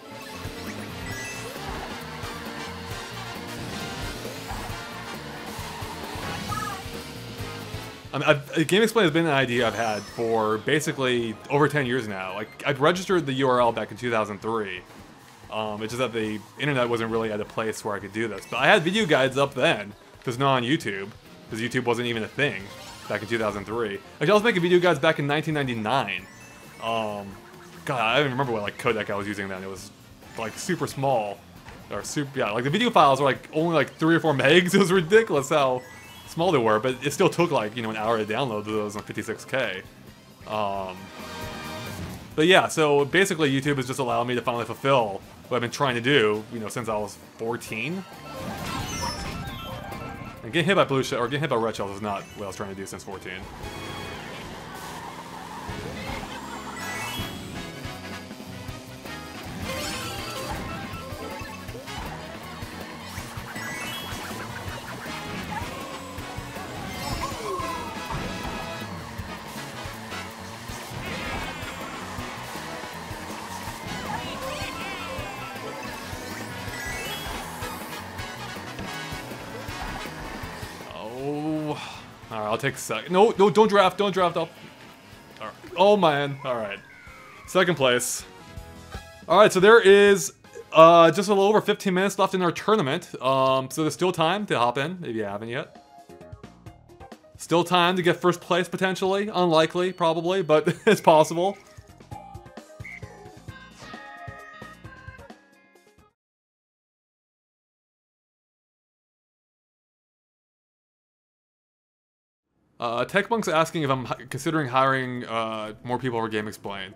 I mean, GameXplain has been an idea I've had for basically over 10 years now. Like, I'd registered the URL back in 2003. It's just that the internet wasn't really at a place where I could do this. But I had video guides up then, just not on YouTube, because YouTube wasn't even a thing back in 2003. Actually, I was making video guides back in 1999. God, I don't even remember what like codec I was using then. It was like super small, or super, yeah, like the video files were like only like 3 or 4 megs. It was ridiculous how small they were, but it still took like, you know, an hour to download those on 56K. But yeah, so basically YouTube has just allowed me to finally fulfill what I've been trying to do, you know, since I was 14. And getting hit by blue shell, or getting hit by red shells is not what I was trying to do since 14. Alright, I'll take a second. No, don't draft up. Alright. Oh man, alright. Second place. Alright, so there is just a little over 15 minutes left in our tournament. So there's still time to hop in, if you haven't yet. Still time to get first place, potentially. Unlikely, probably, but it's possible. TechMonk's asking if I'm considering hiring more people for GameXplain.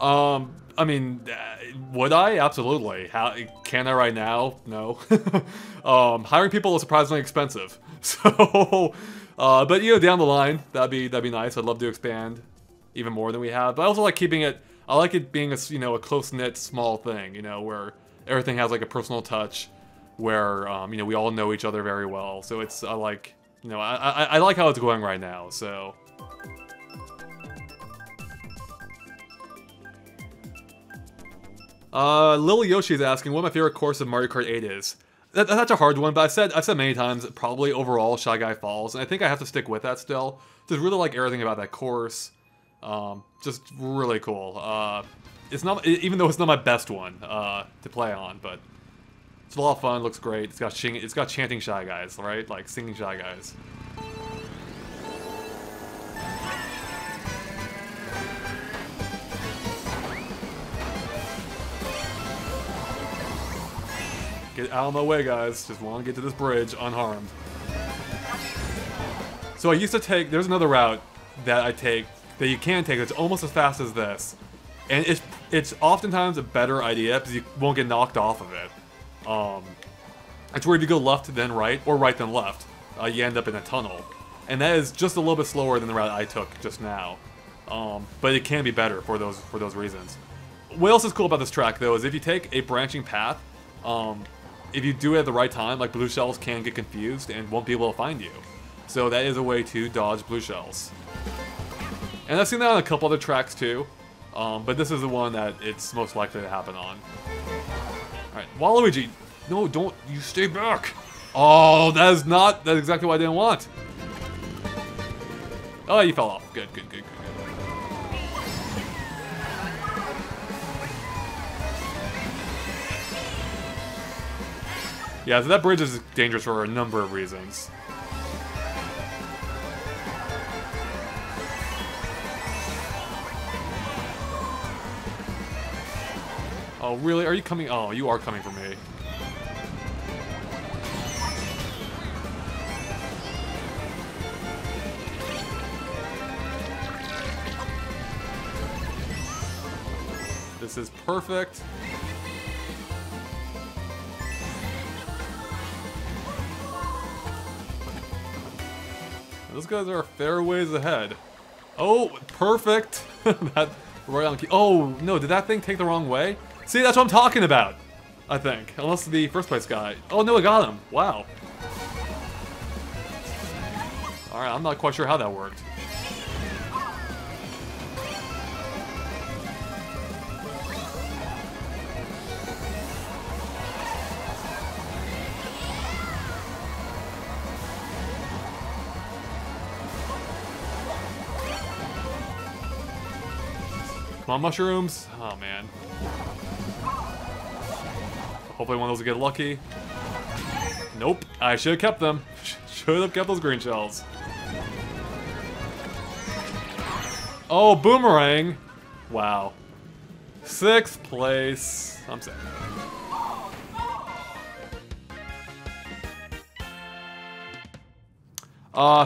I mean, would I? Absolutely. How can I right now? No. Hiring people is surprisingly expensive. So, but you know, down the line, that'd be nice. I'd love to expand even more than we have. But I also like keeping it. I like it being a, you know, a close knit small thing. You know, where everything has like a personal touch, where you know, we all know each other very well. So it's like. You know, I like how it's going right now, so... Lil Yoshi is asking what my favorite course of Mario Kart 8 is. That's a hard one, but I've said many times, probably overall Shy Guy Falls, and I think I have to stick with that still. Just really like everything about that course. Just really cool. It's not, even though it's not my best one to play on, but... It's a lot of fun, looks great. It's got chanting Shy Guys, right? Like singing Shy Guys. Get out of my way, guys. Just want to get to this bridge unharmed. So I used to take, there's another route that I take, that you can take, that's almost as fast as this. And it's oftentimes a better idea because you won't get knocked off of it. It's where if you go left then right, or right then left, you end up in a tunnel. And that is just a little bit slower than the route I took just now. But it can be better for those reasons. What else is cool about this track though is if you take a branching path, if you do it at the right time, like blue shells can get confused and won't be able to find you. So that is a way to dodge blue shells. And I've seen that on a couple other tracks too, but this is the one that it's most likely to happen on. Alright, Waluigi, No, don't. You stay back. Oh, that's exactly what I didn't want. Oh, you fell off. Good, good, good, good, good. Yeah, so that bridge is dangerous for a number of reasons. Oh, really? Are you coming? Oh, you are coming for me. This is perfect. Those guys are a fair ways ahead. Oh, perfect. That right on key. Oh, no, did that thing take the wrong way? See, that's what I'm talking about, I think. Unless the first place guy. Oh, no, I got him. Wow. Alright, I'm not quite sure how that worked. Come on, mushrooms. Oh, man. Hopefully one of those will get lucky. Nope. I should have kept them. Should have kept those green shells. Oh, boomerang. Wow. 6th place. I'm sad.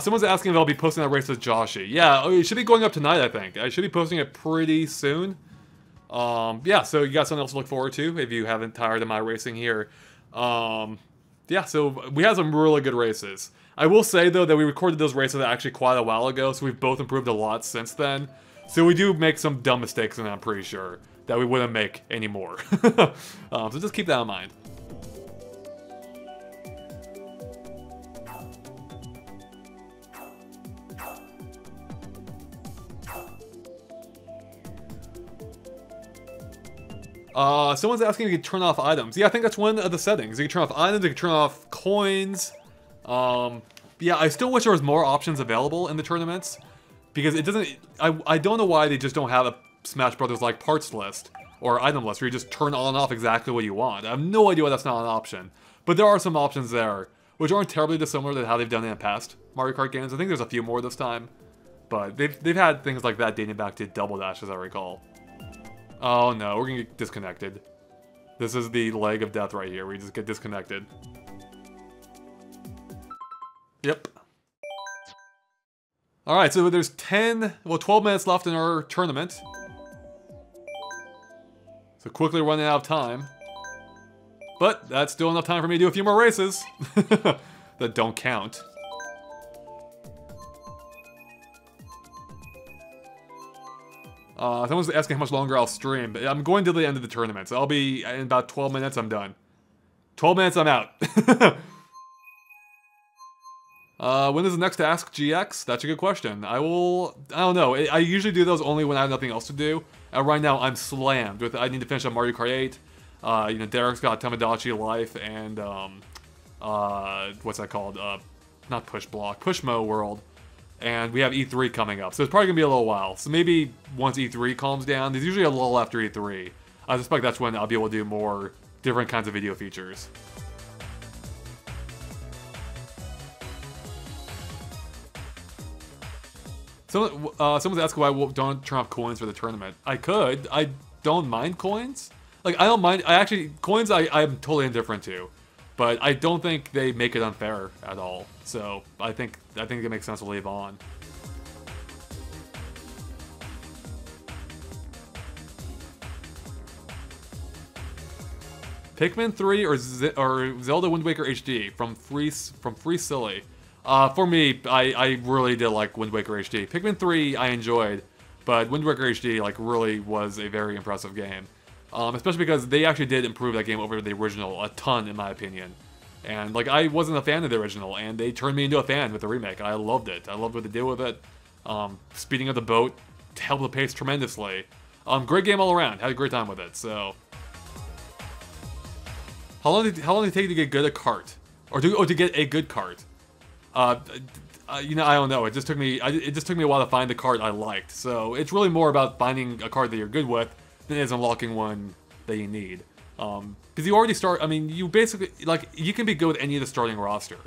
Someone's asking if I'll be posting that race with Joshi. Yeah, it should be going up tonight, I think. I should be posting it pretty soon. Yeah, so you got something else to look forward to if you haven't tired of my racing here. Yeah, so we had some really good races. I will say, though, that we recorded those races actually quite a while ago, so we've both improved a lot since then. So we do make some dumb mistakes, and I'm pretty sure that we wouldn't make anymore. So just keep that in mind. Someone's asking if you can turn off items. Yeah, I think that's one of the settings. You can turn off items, you can turn off coins. Yeah, I still wish there was more options available in the tournaments. Because it doesn't... I don't know why they just don't have a Smash Brothers like parts list or item list where you just turn on and off exactly what you want. I have no idea why that's not an option. But there are some options there, which aren't terribly dissimilar to how they've done it in past Mario Kart games. I think there's a few more this time. But they've had things like that dating back to Double Dash, as I recall. Oh no, we're gonna get disconnected. This is the leg of death right here. We just get disconnected. Yep. Alright, so there's 12 minutes left in our tournament. So quickly running out of time. But that's still enough time for me to do a few more races. That don't count. Someone's asking how much longer I'll stream, but I'm going to the end of the tournament, so I'll be, in about 12 minutes, I'm done. 12 minutes, I'm out. When is the next Ask GX? That's a good question. I don't know, I usually do those only when I have nothing else to do. And right now, I'm slammed with, I need to finish up Mario Kart 8. You know, Derek's got Tamagotchi Life, and, what's that called? Not Push Block, Pushmo World. And we have E3 coming up, so it's probably going to be a little while. So maybe once E3 calms down, there's usually a lull after E3. I suspect that's when I'll be able to do more different kinds of video features. Someone's asking why I don't turn off coins for the tournament. I could. I don't mind coins. Like, I don't mind. Coins I'm totally indifferent to. But I don't think they make it unfair at all. So I think it makes sense to leave on. Pikmin 3 or Zelda Wind Waker HD from Free Silly. For me, I really did like Wind Waker HD. Pikmin 3 I enjoyed, but Wind Waker HD like really was a very impressive game. Especially because they actually did improve that game over the original a ton, in my opinion. And, like, I wasn't a fan of the original, and they turned me into a fan with the remake. I loved it. I loved what they did with it. Speeding up the boat helped the pace tremendously. Great game all around. Had a great time with it, so... how long did it take to get good at Kart? Or to get a good Kart? You know, I don't know. It just took me a while to find the card I liked. So it's really more about finding a card that you're good with than it is unlocking one that you need. Because you already start. I mean, you basically you can be good with any of the starting roster.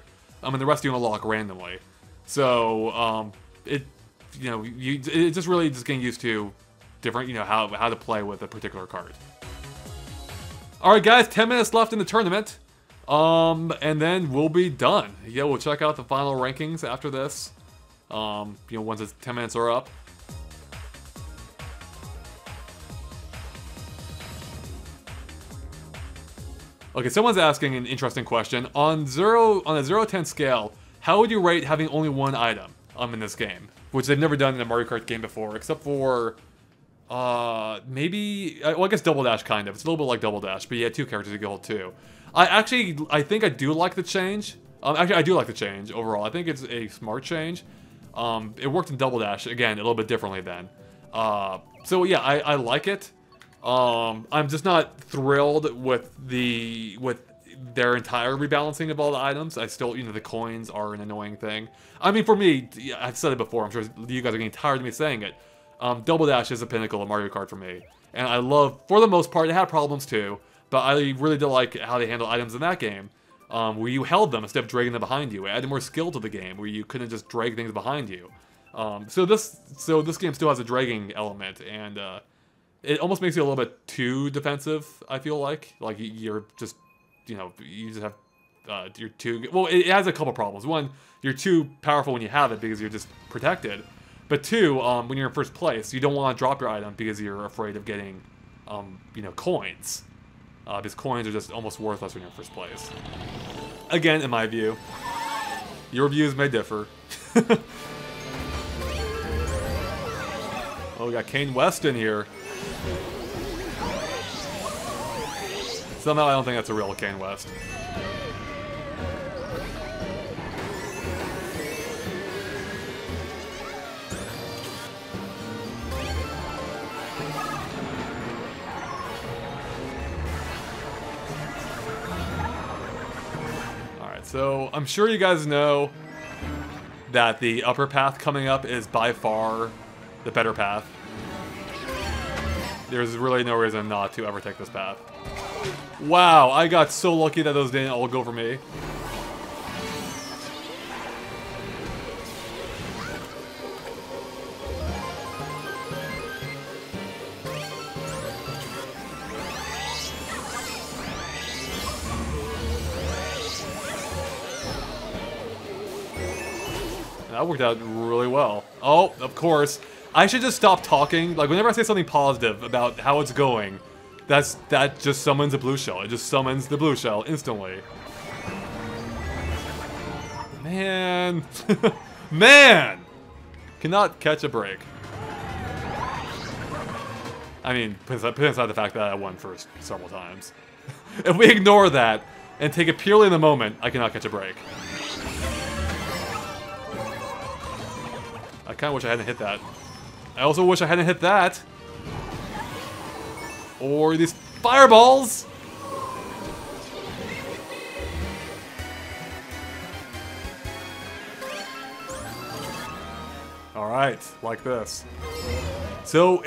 And the rest you unlock randomly. So it just really getting used to different how to play with a particular card. All right, guys, 10 minutes left in the tournament. And then we'll be done. Yeah, we'll check out the final rankings after this. Once the 10 minutes are up. Okay, someone's asking an interesting question. On a 0 to 10 scale, how would you rate having only one item in this game? Which they've never done in a Mario Kart game before, except for maybe I guess Double Dash kind of. It's a little bit like Double Dash, but you had 2 characters you can hold too. I think I do like the change. Actually, I do like the change overall. I think it's a smart change. It worked in Double Dash, again, a little bit differently then. So yeah, I like it. I'm just not thrilled with their entire rebalancing of all the items. I still, the coins are an annoying thing. I mean, for me, I've said it before, I'm sure you guys are getting tired of me saying it. Double Dash is the pinnacle of Mario Kart for me. And I love, for the most part, it had problems too. But I really did like how they handled items in that game, where you held them instead of dragging them behind you. It added more skill to the game, where you couldn't just drag things behind you. So this game still has a dragging element, and it almost makes you a little bit too defensive. I feel like you're just, you just have you're too. Well, it has a couple problems. One, you're too powerful when you have it because you're just protected. But 2, when you're in first place, you don't want to drop your item because you're afraid of getting, coins. Because coins are just almost worthless when you're in first place. Again, in my view. Your views may differ. Oh, we got Kane West in here. Somehow I don't think that's a real Kane West. So, I'm sure you guys know that the upper path coming up is by far the better path. There's really no reason not to ever take this path. Wow, I got so lucky that those didn't all go for me. That worked out really well. Oh, of course. I should just stop talking. Like, whenever I say something positive about how it's going, that just summons a blue shell. It just summons the blue shell instantly. Man. Man! Cannot catch a break. I mean, put aside the fact that I won first several times. If we ignore that and take it purely in the moment, I cannot catch a break. I kind of wish I hadn't hit that. I also wish I hadn't hit that. Or these fireballs! Alright, like this. So,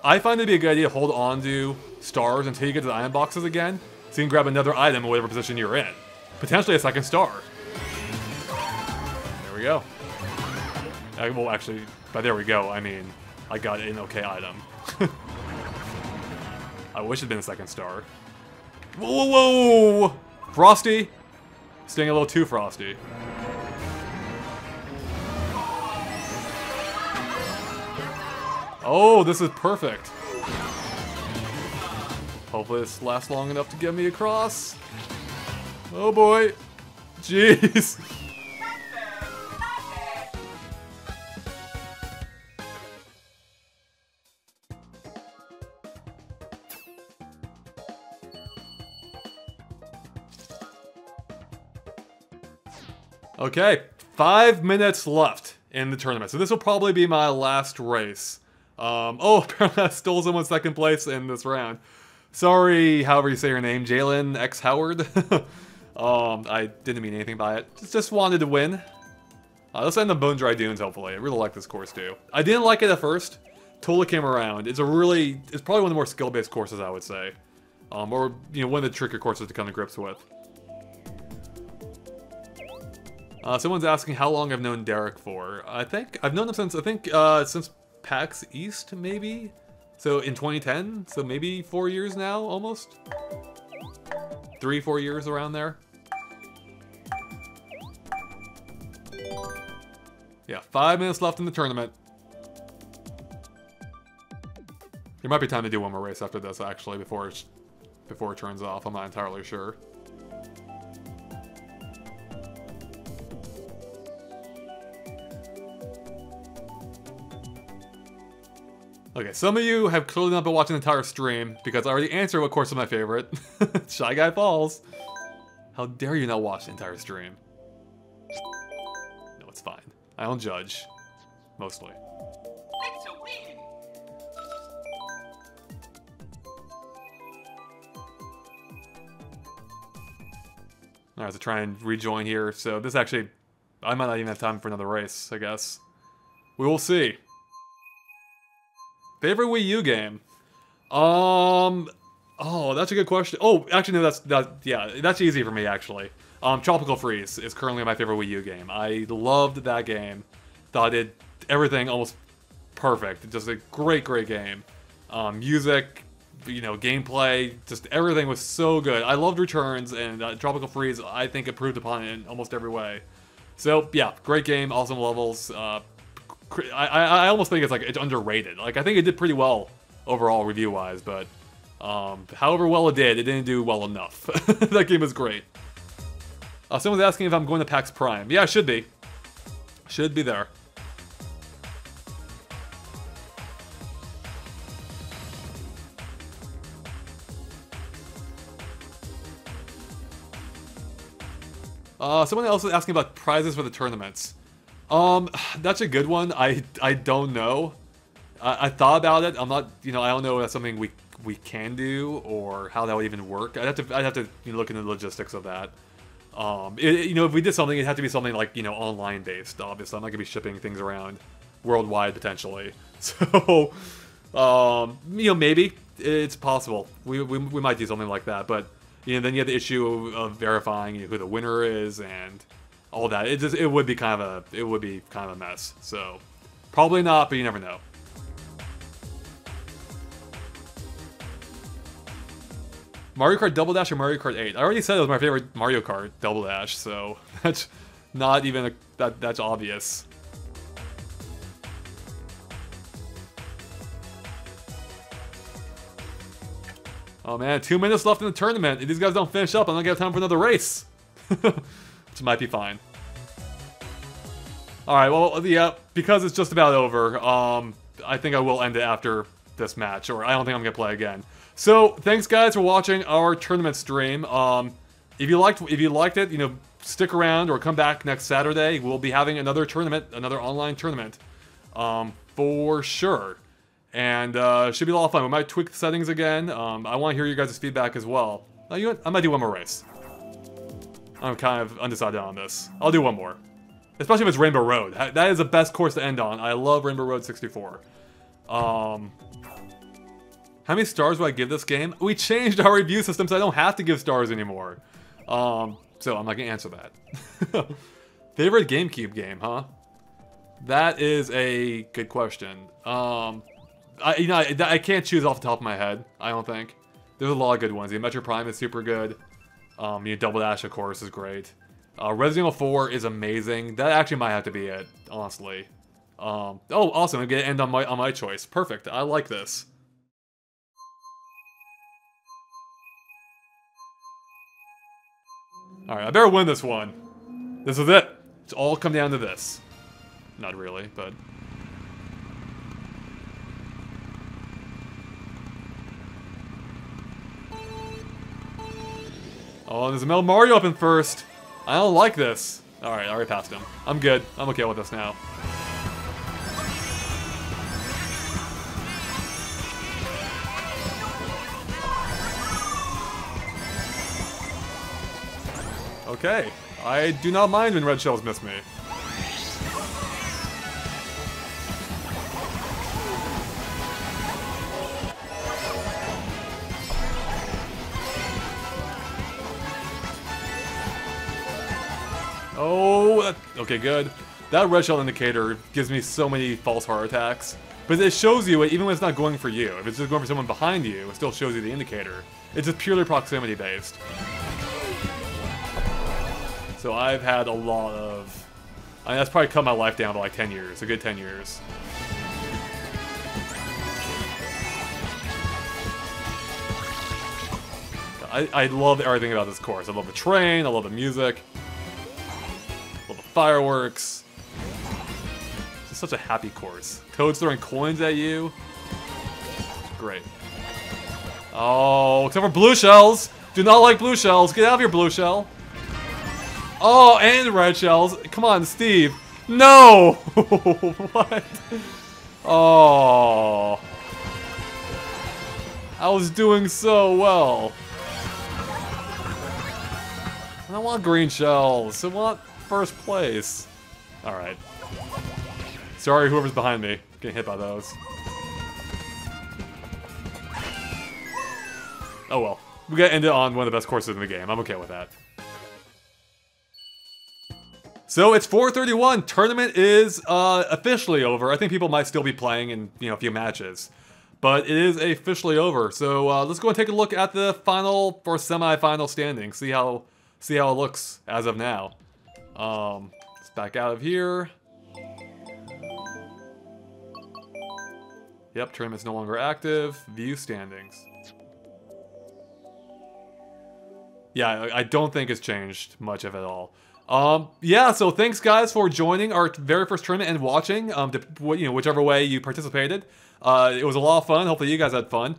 I find it to be a good idea to hold on to stars until you get to the item boxes again, so you can grab another item in whatever position you're in. Potentially a second star. There we go. Well, actually, by there we go, I mean, I got an okay item. I wish it'd been a second star. Whoa, whoa, whoa! Frosty? Staying a little too frosty. Oh, this is perfect. Hopefully this lasts long enough to get me across. Oh boy. Jeez. Okay, 5 minutes left in the tournament. So this will probably be my last race. Oh, apparently I stole someone's second place in this round. Sorry, however you say your name, Jalen X Howard. I didn't mean anything by it. Just wanted to win. Let's end the Bone Dry Dunes, hopefully. I really like this course, too. I didn't like it at first. Totally came around. It's probably one of the more skill-based courses, I would say. Or, you know, one of the trickier courses to come to grips with. Someone's asking how long I've known Derek for. I think I've known him since PAX East, maybe? So in 2010, so maybe 4 years now, almost? 3-4 years around there. Yeah, 5 minutes left in the tournament. There might be time to do one more race after this, actually, before it turns off. I'm not entirely sure. Okay, some of you have clearly not been watching the entire stream, because I already answered what course is my favorite. Shy Guy Falls. How dare you not watch the entire stream? No, it's fine. I don't judge. Mostly. Alright, so try and rejoin here. So this actually, I might not even have time for another race, I guess. We will see. Favorite Wii U game? Oh, that's a good question. Oh, actually, no, that's easy for me, actually. Tropical Freeze is currently my favorite Wii U game. I loved that game. Thought it everything almost perfect. Just a great, great game. Music, you know, gameplay, just everything was so good. I loved Returns, and Tropical Freeze, I think, improved upon it in almost every way. So, yeah, great game, awesome levels. I almost think it's underrated. Like, I think it did pretty well overall review-wise, but however well it didn't do well enough. That game is great. Someone's asking if I'm going to PAX Prime. Yeah, I should be. Should be there. Someone else is asking about prizes for the tournaments. That's a good one. I don't know. I thought about it. I'm not, you know, I don't know if that's something we can do or how that would even work. I'd have to you know, look into the logistics of that. You know, if we did something, it'd have to be something like, you know, online based. Obviously, I'm not gonna be shipping things around worldwide potentially. So, you know, maybe it's possible. We might do something like that, but you know, then you have the issue of verifying, you know, who the winner is and all that. It would be kind of a mess. So probably not, but you never know. Mario Kart Double Dash or Mario Kart 8? I already said it was my favorite Mario Kart Double Dash, so that's not even that's obvious. Oh man, 2 minutes left in the tournament. If these guys don't finish up, I'm not gonna have time for another race. Which might be fine. Alright, well, yeah, because it's just about over, I think I will end it after this match, or I don't think I'm gonna play again. So, thanks guys for watching our tournament stream. If you liked it, you know, stick around or come back next Saturday. We'll be having another tournament, another online tournament, for sure. And should be a lot of fun. We might tweak the settings again. I want to hear your guys' feedback as well. You know what? I might do one more race. I'm kind of undecided on this. I'll do one more. Especially if it's Rainbow Road. That is the best course to end on. I love Rainbow Road 64. How many stars would I give this game? We changed our review system so I don't have to give stars anymore. So I'm not gonna answer that. Favorite GameCube game, huh? That is a good question. I can't choose off the top of my head, I don't think. There's a lot of good ones. The Metro Prime is super good. You know, Double Dash, of course, is great. Resident Evil 4 is amazing. That actually might have to be it, honestly. Oh, awesome. I'm gonna end on my choice. Perfect. I like this. Alright, I better win this one. This is it. It's all come down to this. Not really, but... Oh, there's a Metal Mario up in first. I don't like this. Alright, I already passed him. I'm good. I'm okay with this now. Okay. I do not mind when red shells miss me. Oh, okay, good. That red shell indicator gives me so many false heart attacks. But it shows you it even when it's not going for you. If it's just going for someone behind you, it still shows you the indicator. It's just purely proximity based. So I've had a lot of... I mean, that's probably cut my life down to like 10 years. A good 10 years. I love everything about this course. I love the terrain, I love the music. I love the fireworks. It's such a happy course. Toads throwing coins at you. Great. Oh, except for blue shells. Do not like blue shells. Get out of here, blue shell. Oh, and red shells. Come on, Steve. No! What? Oh. I was doing so well. I don't want green shells. I want first place. Alright. Sorry, whoever's behind me. Getting hit by those. Oh well. We gotta end it on one of the best courses in the game. I'm okay with that. So it's 4:31. Tournament is officially over. I think people might still be playing in a few matches, but it is officially over. So let's go and take a look at the final or semi-final standings. See how it looks as of now. Let's back out of here. Yep, tournament's no longer active. View standings. Yeah, I don't think it's changed much of it all. Yeah, so thanks guys for joining our very first tournament and watching, whichever way you participated. It was a lot of fun. Hopefully you guys had fun.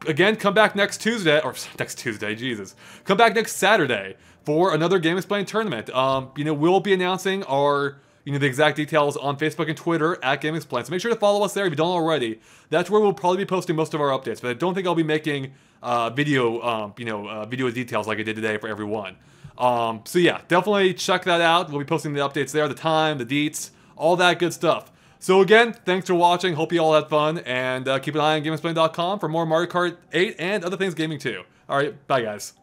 Again, come back next Tuesday, Jesus. Come back next Saturday for another GameXplain tournament. We'll be announcing our, the exact details on Facebook and Twitter at GameXplain. So make sure to follow us there if you don't already. That's where we'll probably be posting most of our updates, but I don't think I'll be making video details like I did today for everyone. So yeah, definitely check that out. We'll be posting the updates there, the time, the deets, all that good stuff. So again, thanks for watching. Hope you all had fun, and keep an eye on GameXplain.com for more Mario Kart 8 and other things gaming too. Alright, bye guys.